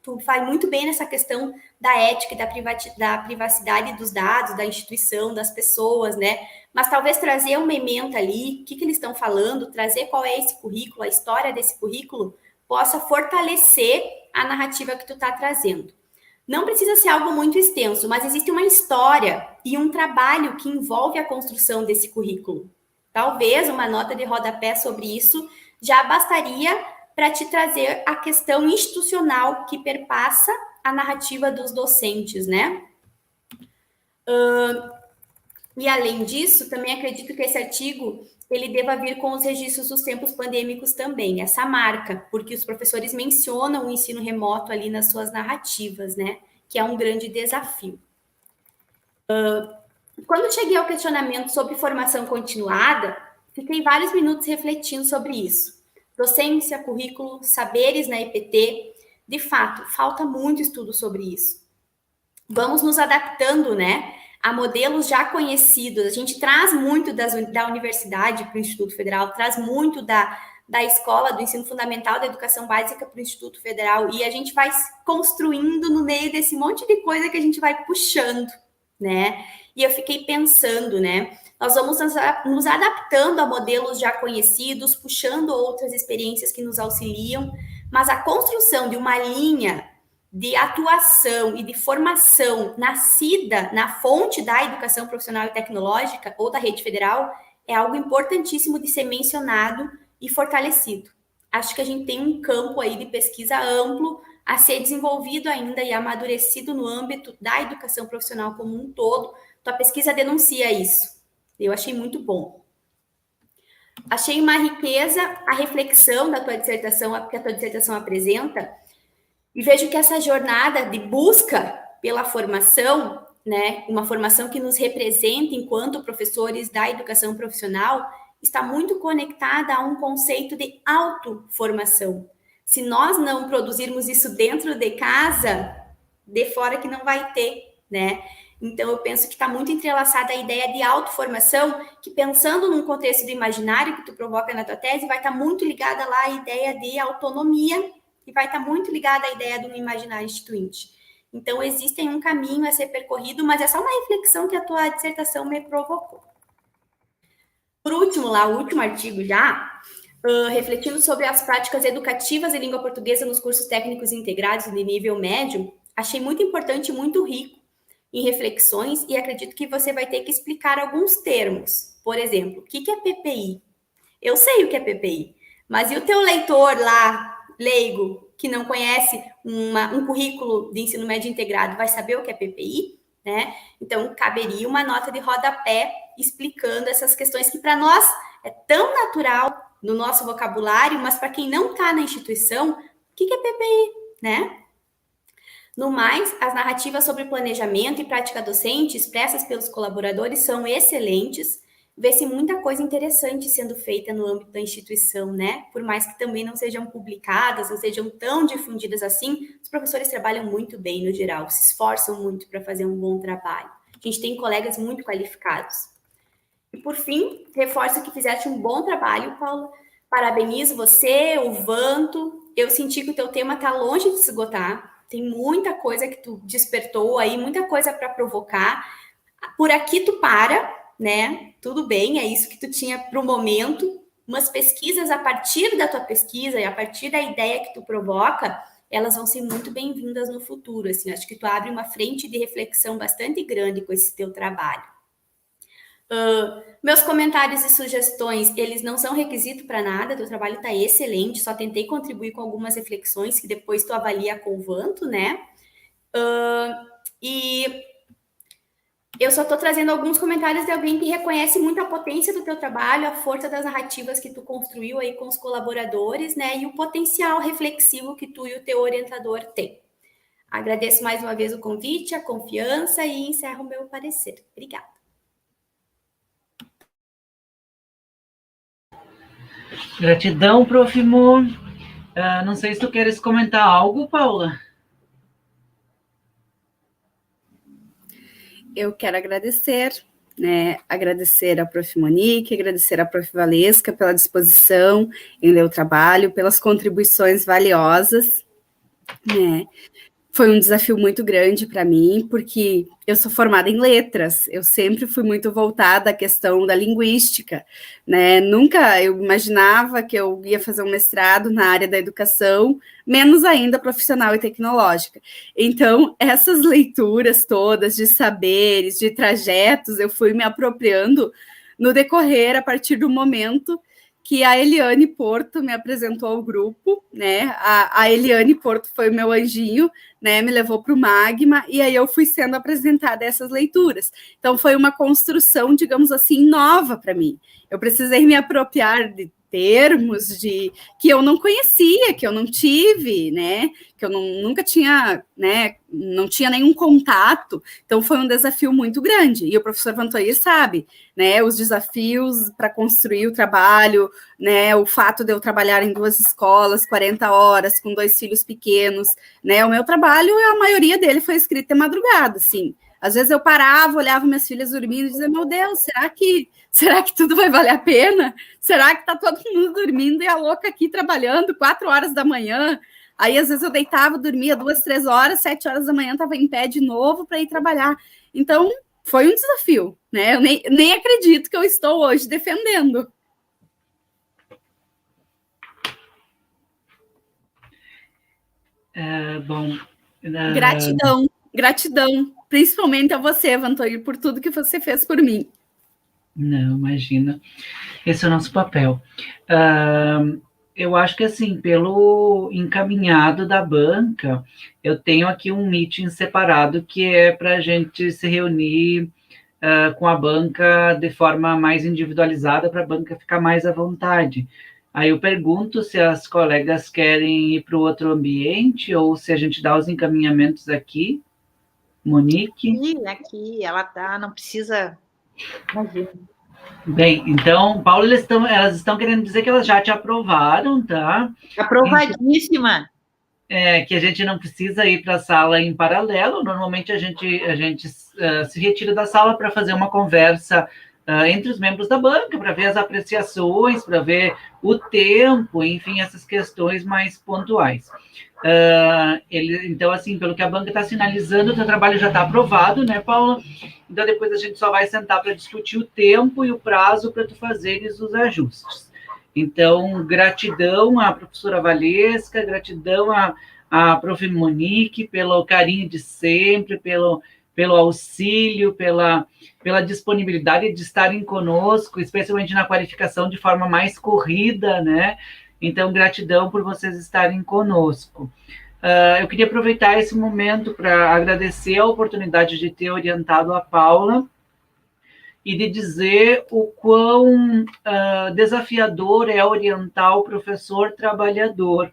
tu vai muito bem nessa questão da ética e da privacidade dos dados, da instituição, das pessoas, né? Mas talvez trazer uma ementa ali, o que eles estão falando, trazer qual é esse currículo, a história desse currículo, possa fortalecer a narrativa que tu está trazendo. Não precisa ser algo muito extenso, mas existe uma história e um trabalho que envolve a construção desse currículo. Talvez uma nota de rodapé sobre isso já bastaria para te trazer a questão institucional que perpassa a narrativa dos docentes, né? E além disso, também acredito que esse artigo ele deva vir com os registros dos tempos pandêmicos também, essa marca, porque os professores mencionam o ensino remoto ali nas suas narrativas, né? Que é um grande desafio. Quando cheguei ao questionamento sobre formação continuada, fiquei vários minutos refletindo sobre isso. Docência, currículo, saberes na IPT, de fato, falta muito estudo sobre isso. Vamos nos adaptando, né, a modelos já conhecidos. A gente traz muito da universidade para o Instituto Federal, traz muito da escola, do ensino fundamental, da educação básica para o Instituto Federal, e a gente vai construindo no meio desse monte de coisa que a gente vai puxando, né? E eu fiquei pensando, né? Nós vamos nos adaptando a modelos já conhecidos, puxando outras experiências que nos auxiliam, mas a construção de uma linha de atuação e de formação nascida na fonte da educação profissional e tecnológica ou da rede federal é algo importantíssimo de ser mencionado e fortalecido. Acho que a gente tem um campo aí de pesquisa amplo a ser desenvolvido ainda e amadurecido no âmbito da educação profissional como um todo. Tua pesquisa denuncia isso. Eu achei muito bom. Achei uma riqueza a reflexão da tua dissertação, que a tua dissertação apresenta, e vejo que essa jornada de busca pela formação, né, uma formação que nos representa enquanto professores da educação profissional, está muito conectada a um conceito de autoformação. Se nós não produzirmos isso dentro de casa, de fora que não vai ter, né? Então, eu penso que está muito entrelaçada a ideia de autoformação, que pensando num contexto do imaginário que tu provoca na tua tese, vai estar muito ligada lá à ideia de autonomia e vai estar muito ligada à ideia de um imaginário instituinte. Então, existe um caminho a ser percorrido, mas é só uma reflexão que a tua dissertação me provocou. Por último, lá, o último artigo já, refletindo sobre as práticas educativas de língua portuguesa nos cursos técnicos integrados de nível médio, achei muito importante e muito rico em reflexões, e acredito que você vai ter que explicar alguns termos. Por exemplo, o que é PPI? Eu sei o que é PPI, mas e o teu leitor lá, leigo, que não conhece um currículo de ensino médio integrado, vai saber o que é PPI? né? Então, caberia uma nota de rodapé explicando essas questões que para nós é tão natural no nosso vocabulário, mas para quem não está na instituição, o que é PPI, né? No mais, as narrativas sobre planejamento e prática docente expressas pelos colaboradores são excelentes. Vê-se muita coisa interessante sendo feita no âmbito da instituição, né? Por mais que também não sejam publicadas, não sejam tão difundidas assim, os professores trabalham muito bem no geral, se esforçam muito para fazer um bom trabalho. A gente tem colegas muito qualificados. E por fim, reforço que fizeste um bom trabalho, Paula. Parabenizo você, o Vanto. Eu senti que o teu tema está longe de se esgotar. Tem muita coisa que tu despertou aí, muita coisa para provocar. Por aqui tu para, né? Tudo bem, é isso que tu tinha para o momento. Umas pesquisas a partir da tua pesquisa e a partir da ideia que tu provoca, elas vão ser muito bem-vindas no futuro. Assim, acho que tu abre uma frente de reflexão bastante grande com esse teu trabalho. Meus comentários e sugestões, eles não são requisito para nada, teu trabalho está excelente, só tentei contribuir com algumas reflexões que depois tu avalia com o Vanto, né? E eu só estou trazendo alguns comentários de alguém que reconhece muito a potência do teu trabalho, a força das narrativas que tu construiu aí com os colaboradores, né? E o potencial reflexivo que tu e o teu orientador têm. Agradeço mais uma vez o convite, a confiança e encerro o meu parecer. Obrigada. Gratidão, Prof. Mo. Não sei se tu queres comentar algo, Paula. Eu quero agradecer, né? Agradecer à Prof. Monique, agradecer à Prof. Valesca pela disposição em ler o trabalho, pelas contribuições valiosas, né? Foi um desafio muito grande para mim, porque eu sou formada em letras, eu sempre fui muito voltada à questão da linguística, né? Nunca eu imaginava que eu ia fazer um mestrado na área da educação, menos ainda profissional e tecnológica. Então, essas leituras todas de saberes, de trajetos, eu fui me apropriando no decorrer, a partir do momento que a Eliane Porto me apresentou ao grupo, né? A Eliane Porto foi o meu anjinho, né? Me levou para o Magma, e aí eu fui sendo apresentada a essas leituras. Então, foi uma construção, digamos assim, nova para mim. Eu precisei me apropriar de termos que eu não conhecia, que eu não tive, né? Que eu nunca tinha, né? Não tinha nenhum contato. Então, foi um desafio muito grande. E o professor Vantoir sabe, né? Os desafios para construir o trabalho, né? O fato de eu trabalhar em 2 escolas, 40 horas, com 2 filhos pequenos, né? O meu trabalho, a maioria dele foi escrito de madrugada, assim. Às vezes eu parava, olhava minhas filhas dormindo e dizia, meu Deus, será que tudo vai valer a pena? Será que está todo mundo dormindo e a louca aqui trabalhando 4 horas da manhã? Aí, às vezes, eu deitava, dormia 2, 3 horas, 7 horas da manhã, estava em pé de novo para ir trabalhar. Então, foi um desafio, né? Eu nem acredito que eu estou hoje defendendo. Gratidão, principalmente a você, Vantoir, por tudo que você fez por mim. Não, imagina. Esse é o nosso papel. Eu acho que, assim, pelo encaminhado da banca, eu tenho aqui um meeting separado que é para a gente se reunir com a banca de forma mais individualizada, para a banca ficar mais à vontade. Aí eu pergunto se as colegas querem ir para o outro ambiente ou se a gente dá os encaminhamentos aqui. Monique? Aqui, ela tá, não precisa... Imagina. Bem, então, Paulo, elas estão querendo dizer que elas já te aprovaram, tá? Aprovadíssima. Que a gente não precisa ir para a sala em paralelo. Normalmente a gente se retira da sala para fazer uma conversa entre os membros da banca, para ver as apreciações, para ver o tempo, enfim, essas questões mais pontuais. Então, assim, pelo que a banca está sinalizando, o teu trabalho já está aprovado, né, Paula? Então, depois a gente só vai sentar para discutir o tempo e o prazo para tu fazeres os ajustes. Então, gratidão à professora Valesca, gratidão à prof. Monique pelo carinho de sempre, pelo auxílio, pela disponibilidade de estarem conosco, especialmente na qualificação de forma mais corrida, né? Então, gratidão por vocês estarem conosco. eu queria aproveitar esse momento para agradecer a oportunidade de ter orientado a Paula e de dizer o quão desafiador é orientar o professor trabalhador.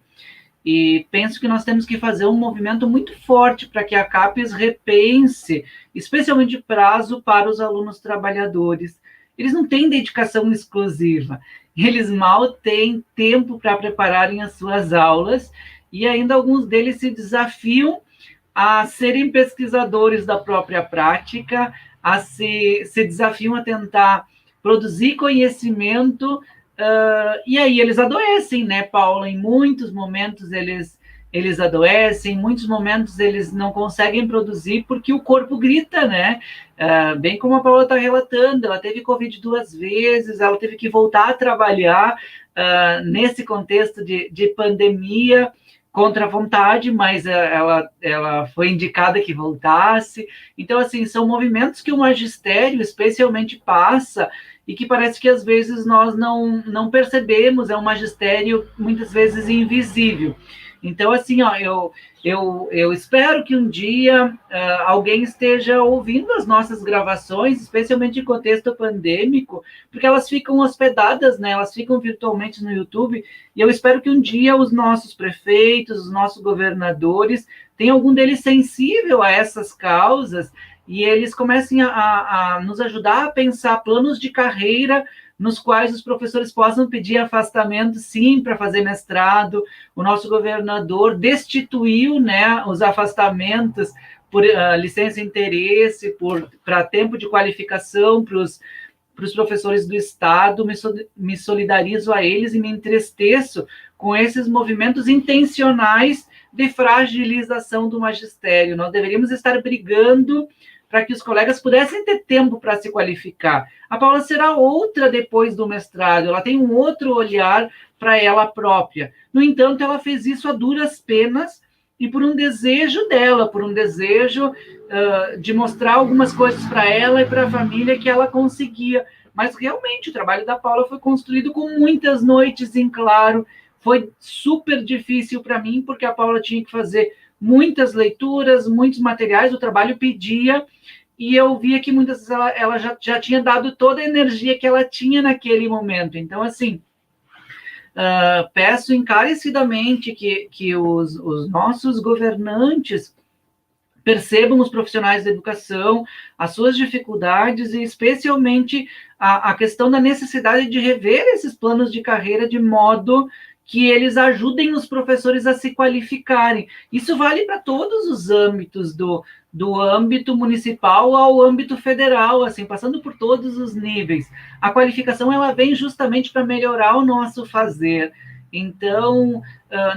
E penso que nós temos que fazer um movimento muito forte para que a CAPES repense, especialmente prazo para os alunos trabalhadores. Eles não têm dedicação exclusiva, eles mal têm tempo para prepararem as suas aulas, e ainda alguns deles se desafiam a serem pesquisadores da própria prática, se desafiam a tentar produzir conhecimento, e aí eles adoecem, né, Paula? Em muitos momentos eles adoecem, em muitos momentos eles não conseguem produzir porque o corpo grita, né? Bem como a Paula está relatando, ela teve Covid 2 vezes, ela teve que voltar a trabalhar nesse contexto de pandemia, contra a vontade, mas ela foi indicada que voltasse. Então, assim, são movimentos que o magistério especialmente passa e que parece que às vezes nós não percebemos, é um magistério muitas vezes invisível. Então, assim, ó, eu espero que um dia alguém esteja ouvindo as nossas gravações, especialmente em contexto pandêmico, porque elas ficam hospedadas, né? Elas ficam virtualmente no YouTube, e eu espero que um dia os nossos prefeitos, os nossos governadores, tenham algum deles sensível a essas causas, e eles comecem a nos ajudar a pensar planos de carreira nos quais os professores possam pedir afastamento, sim, para fazer mestrado. O nosso governador destituiu, né, os afastamentos por licença e interesse, para tempo de qualificação para os professores do Estado. Me solidarizo a eles e me entristeço com esses movimentos intencionais de fragilização do magistério. Nós deveríamos estar brigando para que os colegas pudessem ter tempo para se qualificar. A Paula será outra depois do mestrado, ela tem um outro olhar para ela própria. No entanto, ela fez isso a duras penas e por um desejo dela, por um desejo de mostrar algumas coisas para ela e para a família que ela conseguia. Mas, realmente, o trabalho da Paula foi construído com muitas noites em claro. Foi super difícil para mim, porque a Paula tinha que fazer muitas leituras, muitos materiais, o trabalho pedia, e eu via que muitas vezes ela já tinha dado toda a energia que ela tinha naquele momento. Então, assim, peço encarecidamente que os nossos governantes percebam os profissionais da educação, as suas dificuldades e, especialmente, a questão da necessidade de rever esses planos de carreira de modo que eles ajudem os professores a se qualificarem. Isso vale para todos os âmbitos, do âmbito municipal ao âmbito federal, assim, passando por todos os níveis. A qualificação, ela vem justamente para melhorar o nosso fazer. Então,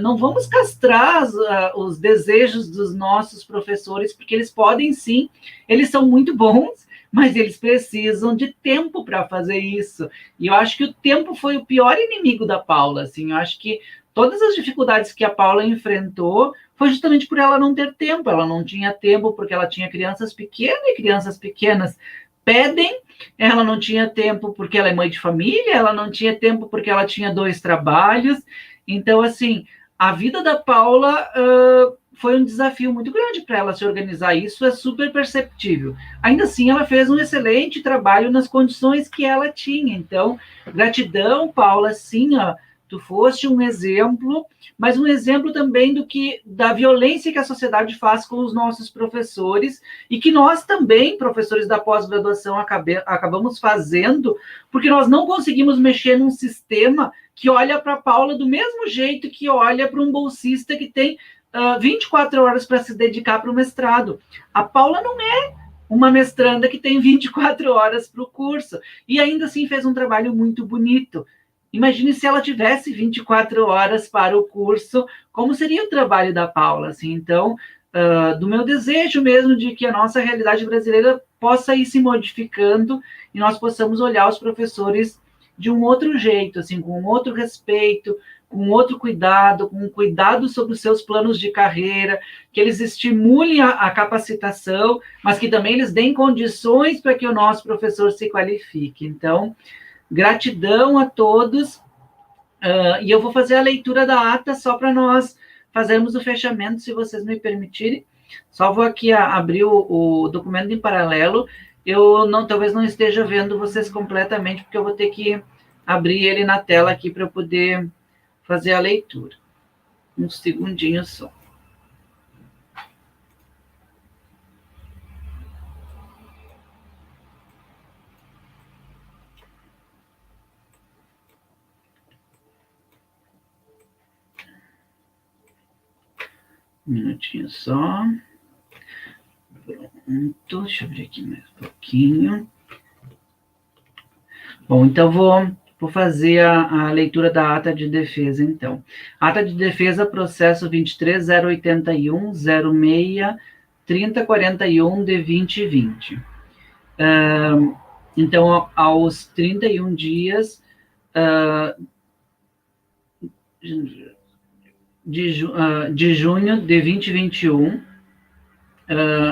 não vamos castrar os desejos dos nossos professores, porque eles podem sim, eles são muito bons, mas eles precisam de tempo para fazer isso. E eu acho que o tempo foi o pior inimigo da Paula. Assim, eu acho que todas as dificuldades que a Paula enfrentou foi justamente por ela não ter tempo. Ela não tinha tempo porque ela tinha crianças pequenas, e crianças pequenas pedem. Ela não tinha tempo porque ela é mãe de família, ela não tinha tempo porque ela tinha 2 trabalhos. Então, assim, a vida da Paula foi um desafio muito grande para ela se organizar. Isso é super perceptível. Ainda assim, ela fez um excelente trabalho nas condições que ela tinha. Então, gratidão, Paula, sim, ó, tu foste um exemplo, mas um exemplo também da violência que a sociedade faz com os nossos professores e que nós também, professores da pós-graduação, acabamos fazendo, porque nós não conseguimos mexer num sistema que olha para a Paula do mesmo jeito que olha para um bolsista que tem 24 horas para se dedicar para o mestrado. A Paula não é uma mestranda que tem 24 horas para o curso, e ainda assim fez um trabalho muito bonito. Imagine se ela tivesse 24 horas para o curso, como seria o trabalho da Paula, assim. Então, do meu desejo mesmo de que a nossa realidade brasileira possa ir se modificando e nós possamos olhar os professores de um outro jeito, assim, com um outro respeito, com outro cuidado, com um cuidado sobre os seus planos de carreira, que eles estimulem a capacitação, mas que também eles deem condições para que o nosso professor se qualifique. Então, gratidão a todos, e eu vou fazer a leitura da ata só para nós fazermos o fechamento, se vocês me permitirem. Só vou aqui abrir o documento em paralelo. Eu talvez não esteja vendo vocês completamente, porque eu vou ter que abrir ele na tela aqui para eu poder fazer a leitura. Um segundinho só. Um minutinho só. Pronto, deixa eu ver aqui mais um pouquinho. Bom, então vou fazer a leitura da ata de defesa, então. Ata de defesa, processo 23.081.06.3041 de 2020. Então, aos 31 dias de junho de 2021,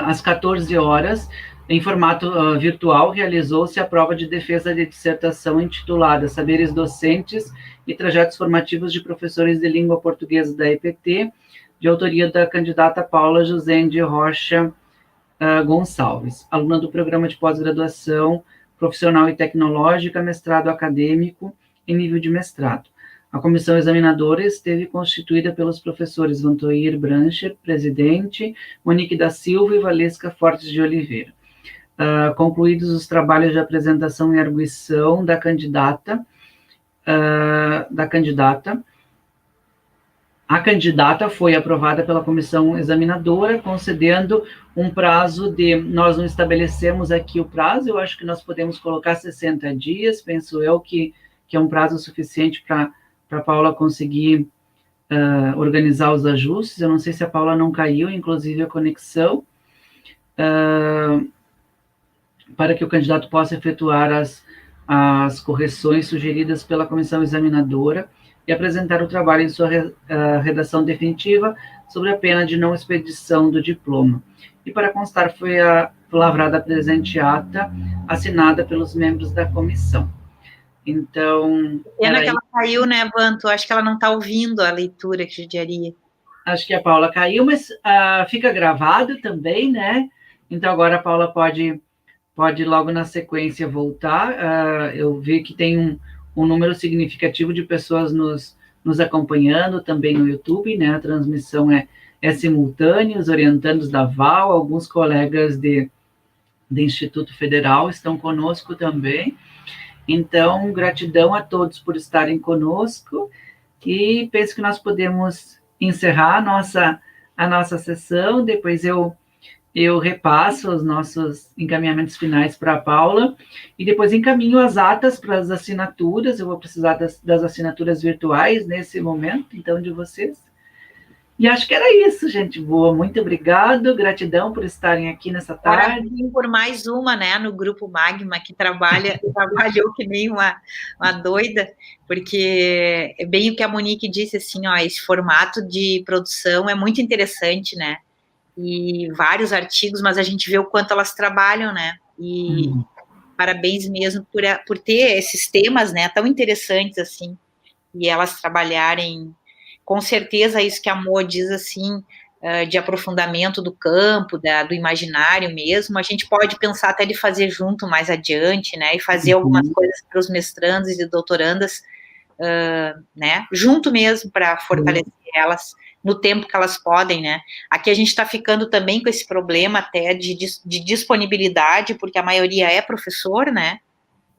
às 14 horas, em formato virtual, realizou-se a prova de defesa de dissertação intitulada Saberes Docentes e Trajetos Formativos de Professores de Língua Portuguesa da EPT, de autoria da candidata Paula Josende Rocha Gonçalves, aluna do Programa de Pós-Graduação Profissional e Tecnológica, mestrado acadêmico em nível de mestrado. A comissão examinadora esteve constituída pelos professores Vantoir Brancher, presidente, Monique da Silva e Valesca Fortes de Oliveira. Concluídos os trabalhos de apresentação e arguição da candidata, a candidata foi aprovada pela comissão examinadora, concedendo um prazo nós não estabelecemos aqui o prazo, eu acho que nós podemos colocar 60 dias, penso eu que é um prazo suficiente para a Paula conseguir organizar os ajustes. Eu não sei se a Paula não caiu, inclusive a conexão, para que o candidato possa efetuar as correções sugeridas pela comissão examinadora e apresentar o trabalho em sua redação definitiva sobre a pena de não expedição do diploma. E para constar, foi lavrada a presente ata, assinada pelos membros da comissão. Então... Pena que ela caiu, né, Vanto? Acho que ela não está ouvindo a leitura que judiaria. Acho que a Paula caiu, mas fica gravado também, né? Então agora a Paula pode logo na sequência voltar. Eu vi que tem um número significativo de pessoas nos acompanhando também no YouTube, né? A transmissão é simultânea, os orientandos da VAL, alguns colegas de Instituto Federal estão conosco também. Então, gratidão a todos por estarem conosco e penso que nós podemos encerrar a nossa sessão. Depois eu repasso os nossos encaminhamentos finais para a Paula e depois encaminho as atas para as assinaturas. Eu vou precisar das assinaturas virtuais nesse momento, então, de vocês. E acho que era isso, gente boa. Muito obrigado, gratidão por estarem aqui nessa tarde. Parabéns por mais uma, né, no Grupo Magma, que trabalhou que nem uma doida, porque é bem o que a Monique disse, assim, ó, esse formato de produção é muito interessante, né, e vários artigos, mas a gente vê o quanto elas trabalham, né, e parabéns mesmo por ter esses temas, né, tão interessantes, assim, e elas trabalharem. Com certeza, isso que a Mo diz, assim, de aprofundamento do campo, do imaginário mesmo, a gente pode pensar até de fazer junto mais adiante, né, e fazer algumas coisas para os mestrandos e doutorandas, né, junto mesmo, para fortalecer elas no tempo que elas podem, né. Aqui a gente está ficando também com esse problema até de disponibilidade, porque a maioria é professor, né,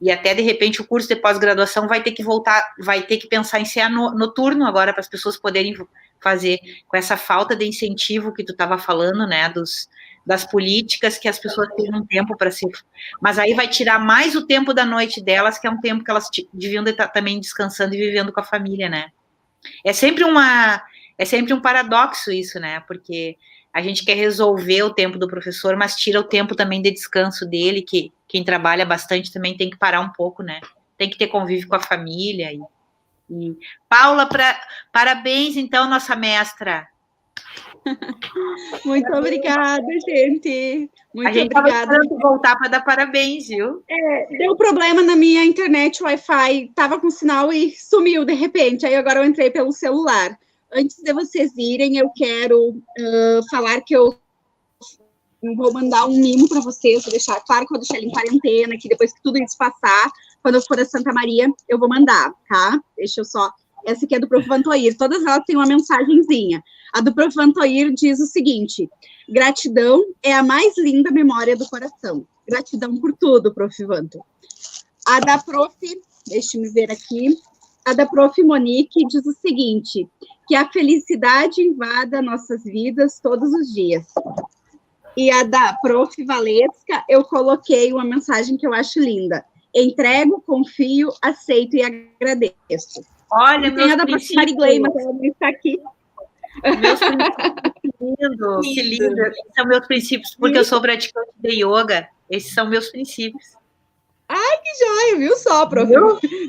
e até, de repente, o curso de pós-graduação vai ter que voltar, vai ter que pensar em ser noturno agora, para as pessoas poderem fazer, com essa falta de incentivo que tu estava falando, né, das políticas, que as pessoas tenham um tempo para se... Mas aí vai tirar mais o tempo da noite delas, que é um tempo que elas deviam estar também descansando e vivendo com a família, né. É sempre um paradoxo isso, né, porque a gente quer resolver o tempo do professor, mas tira o tempo também de descanso dele, que quem trabalha bastante também tem que parar um pouco, né? Tem que ter convívio com a família. E Paula, parabéns, então, nossa mestra. Muito obrigada, gente. Muito obrigada. A gente voltar para dar parabéns, viu? Deu problema na minha internet, o Wi-Fi estava com sinal e sumiu de repente. Aí agora eu entrei pelo celular. antes de vocês irem, eu quero falar que eu vou mandar um mimo para vocês, vou deixar, claro que eu vou deixar ele em quarentena, que depois que tudo isso passar, quando eu for a Santa Maria, eu vou mandar, tá? Deixa eu só... Essa aqui é do Prof. Vantoir, todas elas têm uma mensagenzinha. A do Prof. Vantoir diz o seguinte: gratidão é a mais linda memória do coração. Gratidão por tudo, Prof. Vanto. A da Prof. Deixa-me ver aqui. A da Prof. Monique diz o seguinte: que a felicidade invada nossas vidas todos os dias. E a da Prof. Valesca, eu coloquei uma mensagem que eu acho linda: entrego, confio, aceito e agradeço. Olha, e tem a da Prof. Marigley, mas ela não está aqui. Meus lindo, que lindo. Esses são meus princípios, porque eu sou praticante de yoga. Esses são meus princípios. Ai, que joia, viu só, Prof?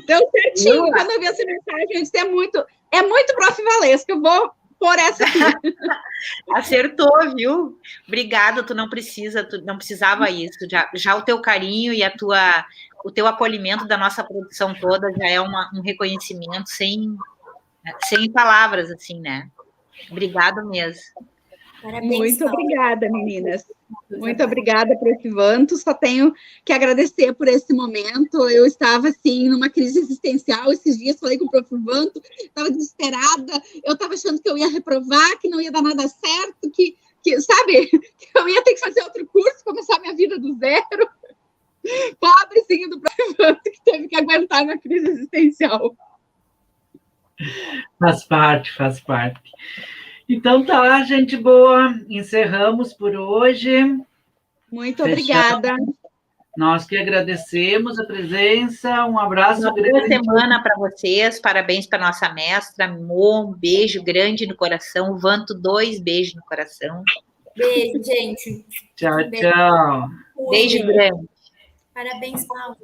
Deu certinho. Quando eu vi essa mensagem, eu disse, é muito Prof. Valesca, eu vou pôr essa aqui. Acertou, viu? Obrigada, tu não precisava isso. Já o teu carinho e o teu acolhimento da nossa produção toda já é um reconhecimento sem palavras, assim, né? Obrigada mesmo. Parabéns, muito obrigada, meninas. Muito obrigada, Prof. Vanto. Só tenho que agradecer por esse momento. Eu estava, assim, numa crise existencial. Esses dias falei com o Prof. Vanto, estava desesperada. Eu estava achando que eu ia reprovar, que não ia dar nada certo, que sabe, que eu ia ter que fazer outro curso, começar minha vida do zero. Pobrezinho do Prof. Vanto, que teve que aguentar uma crise existencial. Faz parte. Então tá, gente boa. Encerramos por hoje. Muito obrigada. Nós que agradecemos a presença. Um abraço grande. Boa semana para vocês. Parabéns para nossa mestra. Amor, um beijo grande no coração. Vanto, 2 beijos no coração. Beijo, gente. Tchau. Beijo grande. Parabéns, Paulo.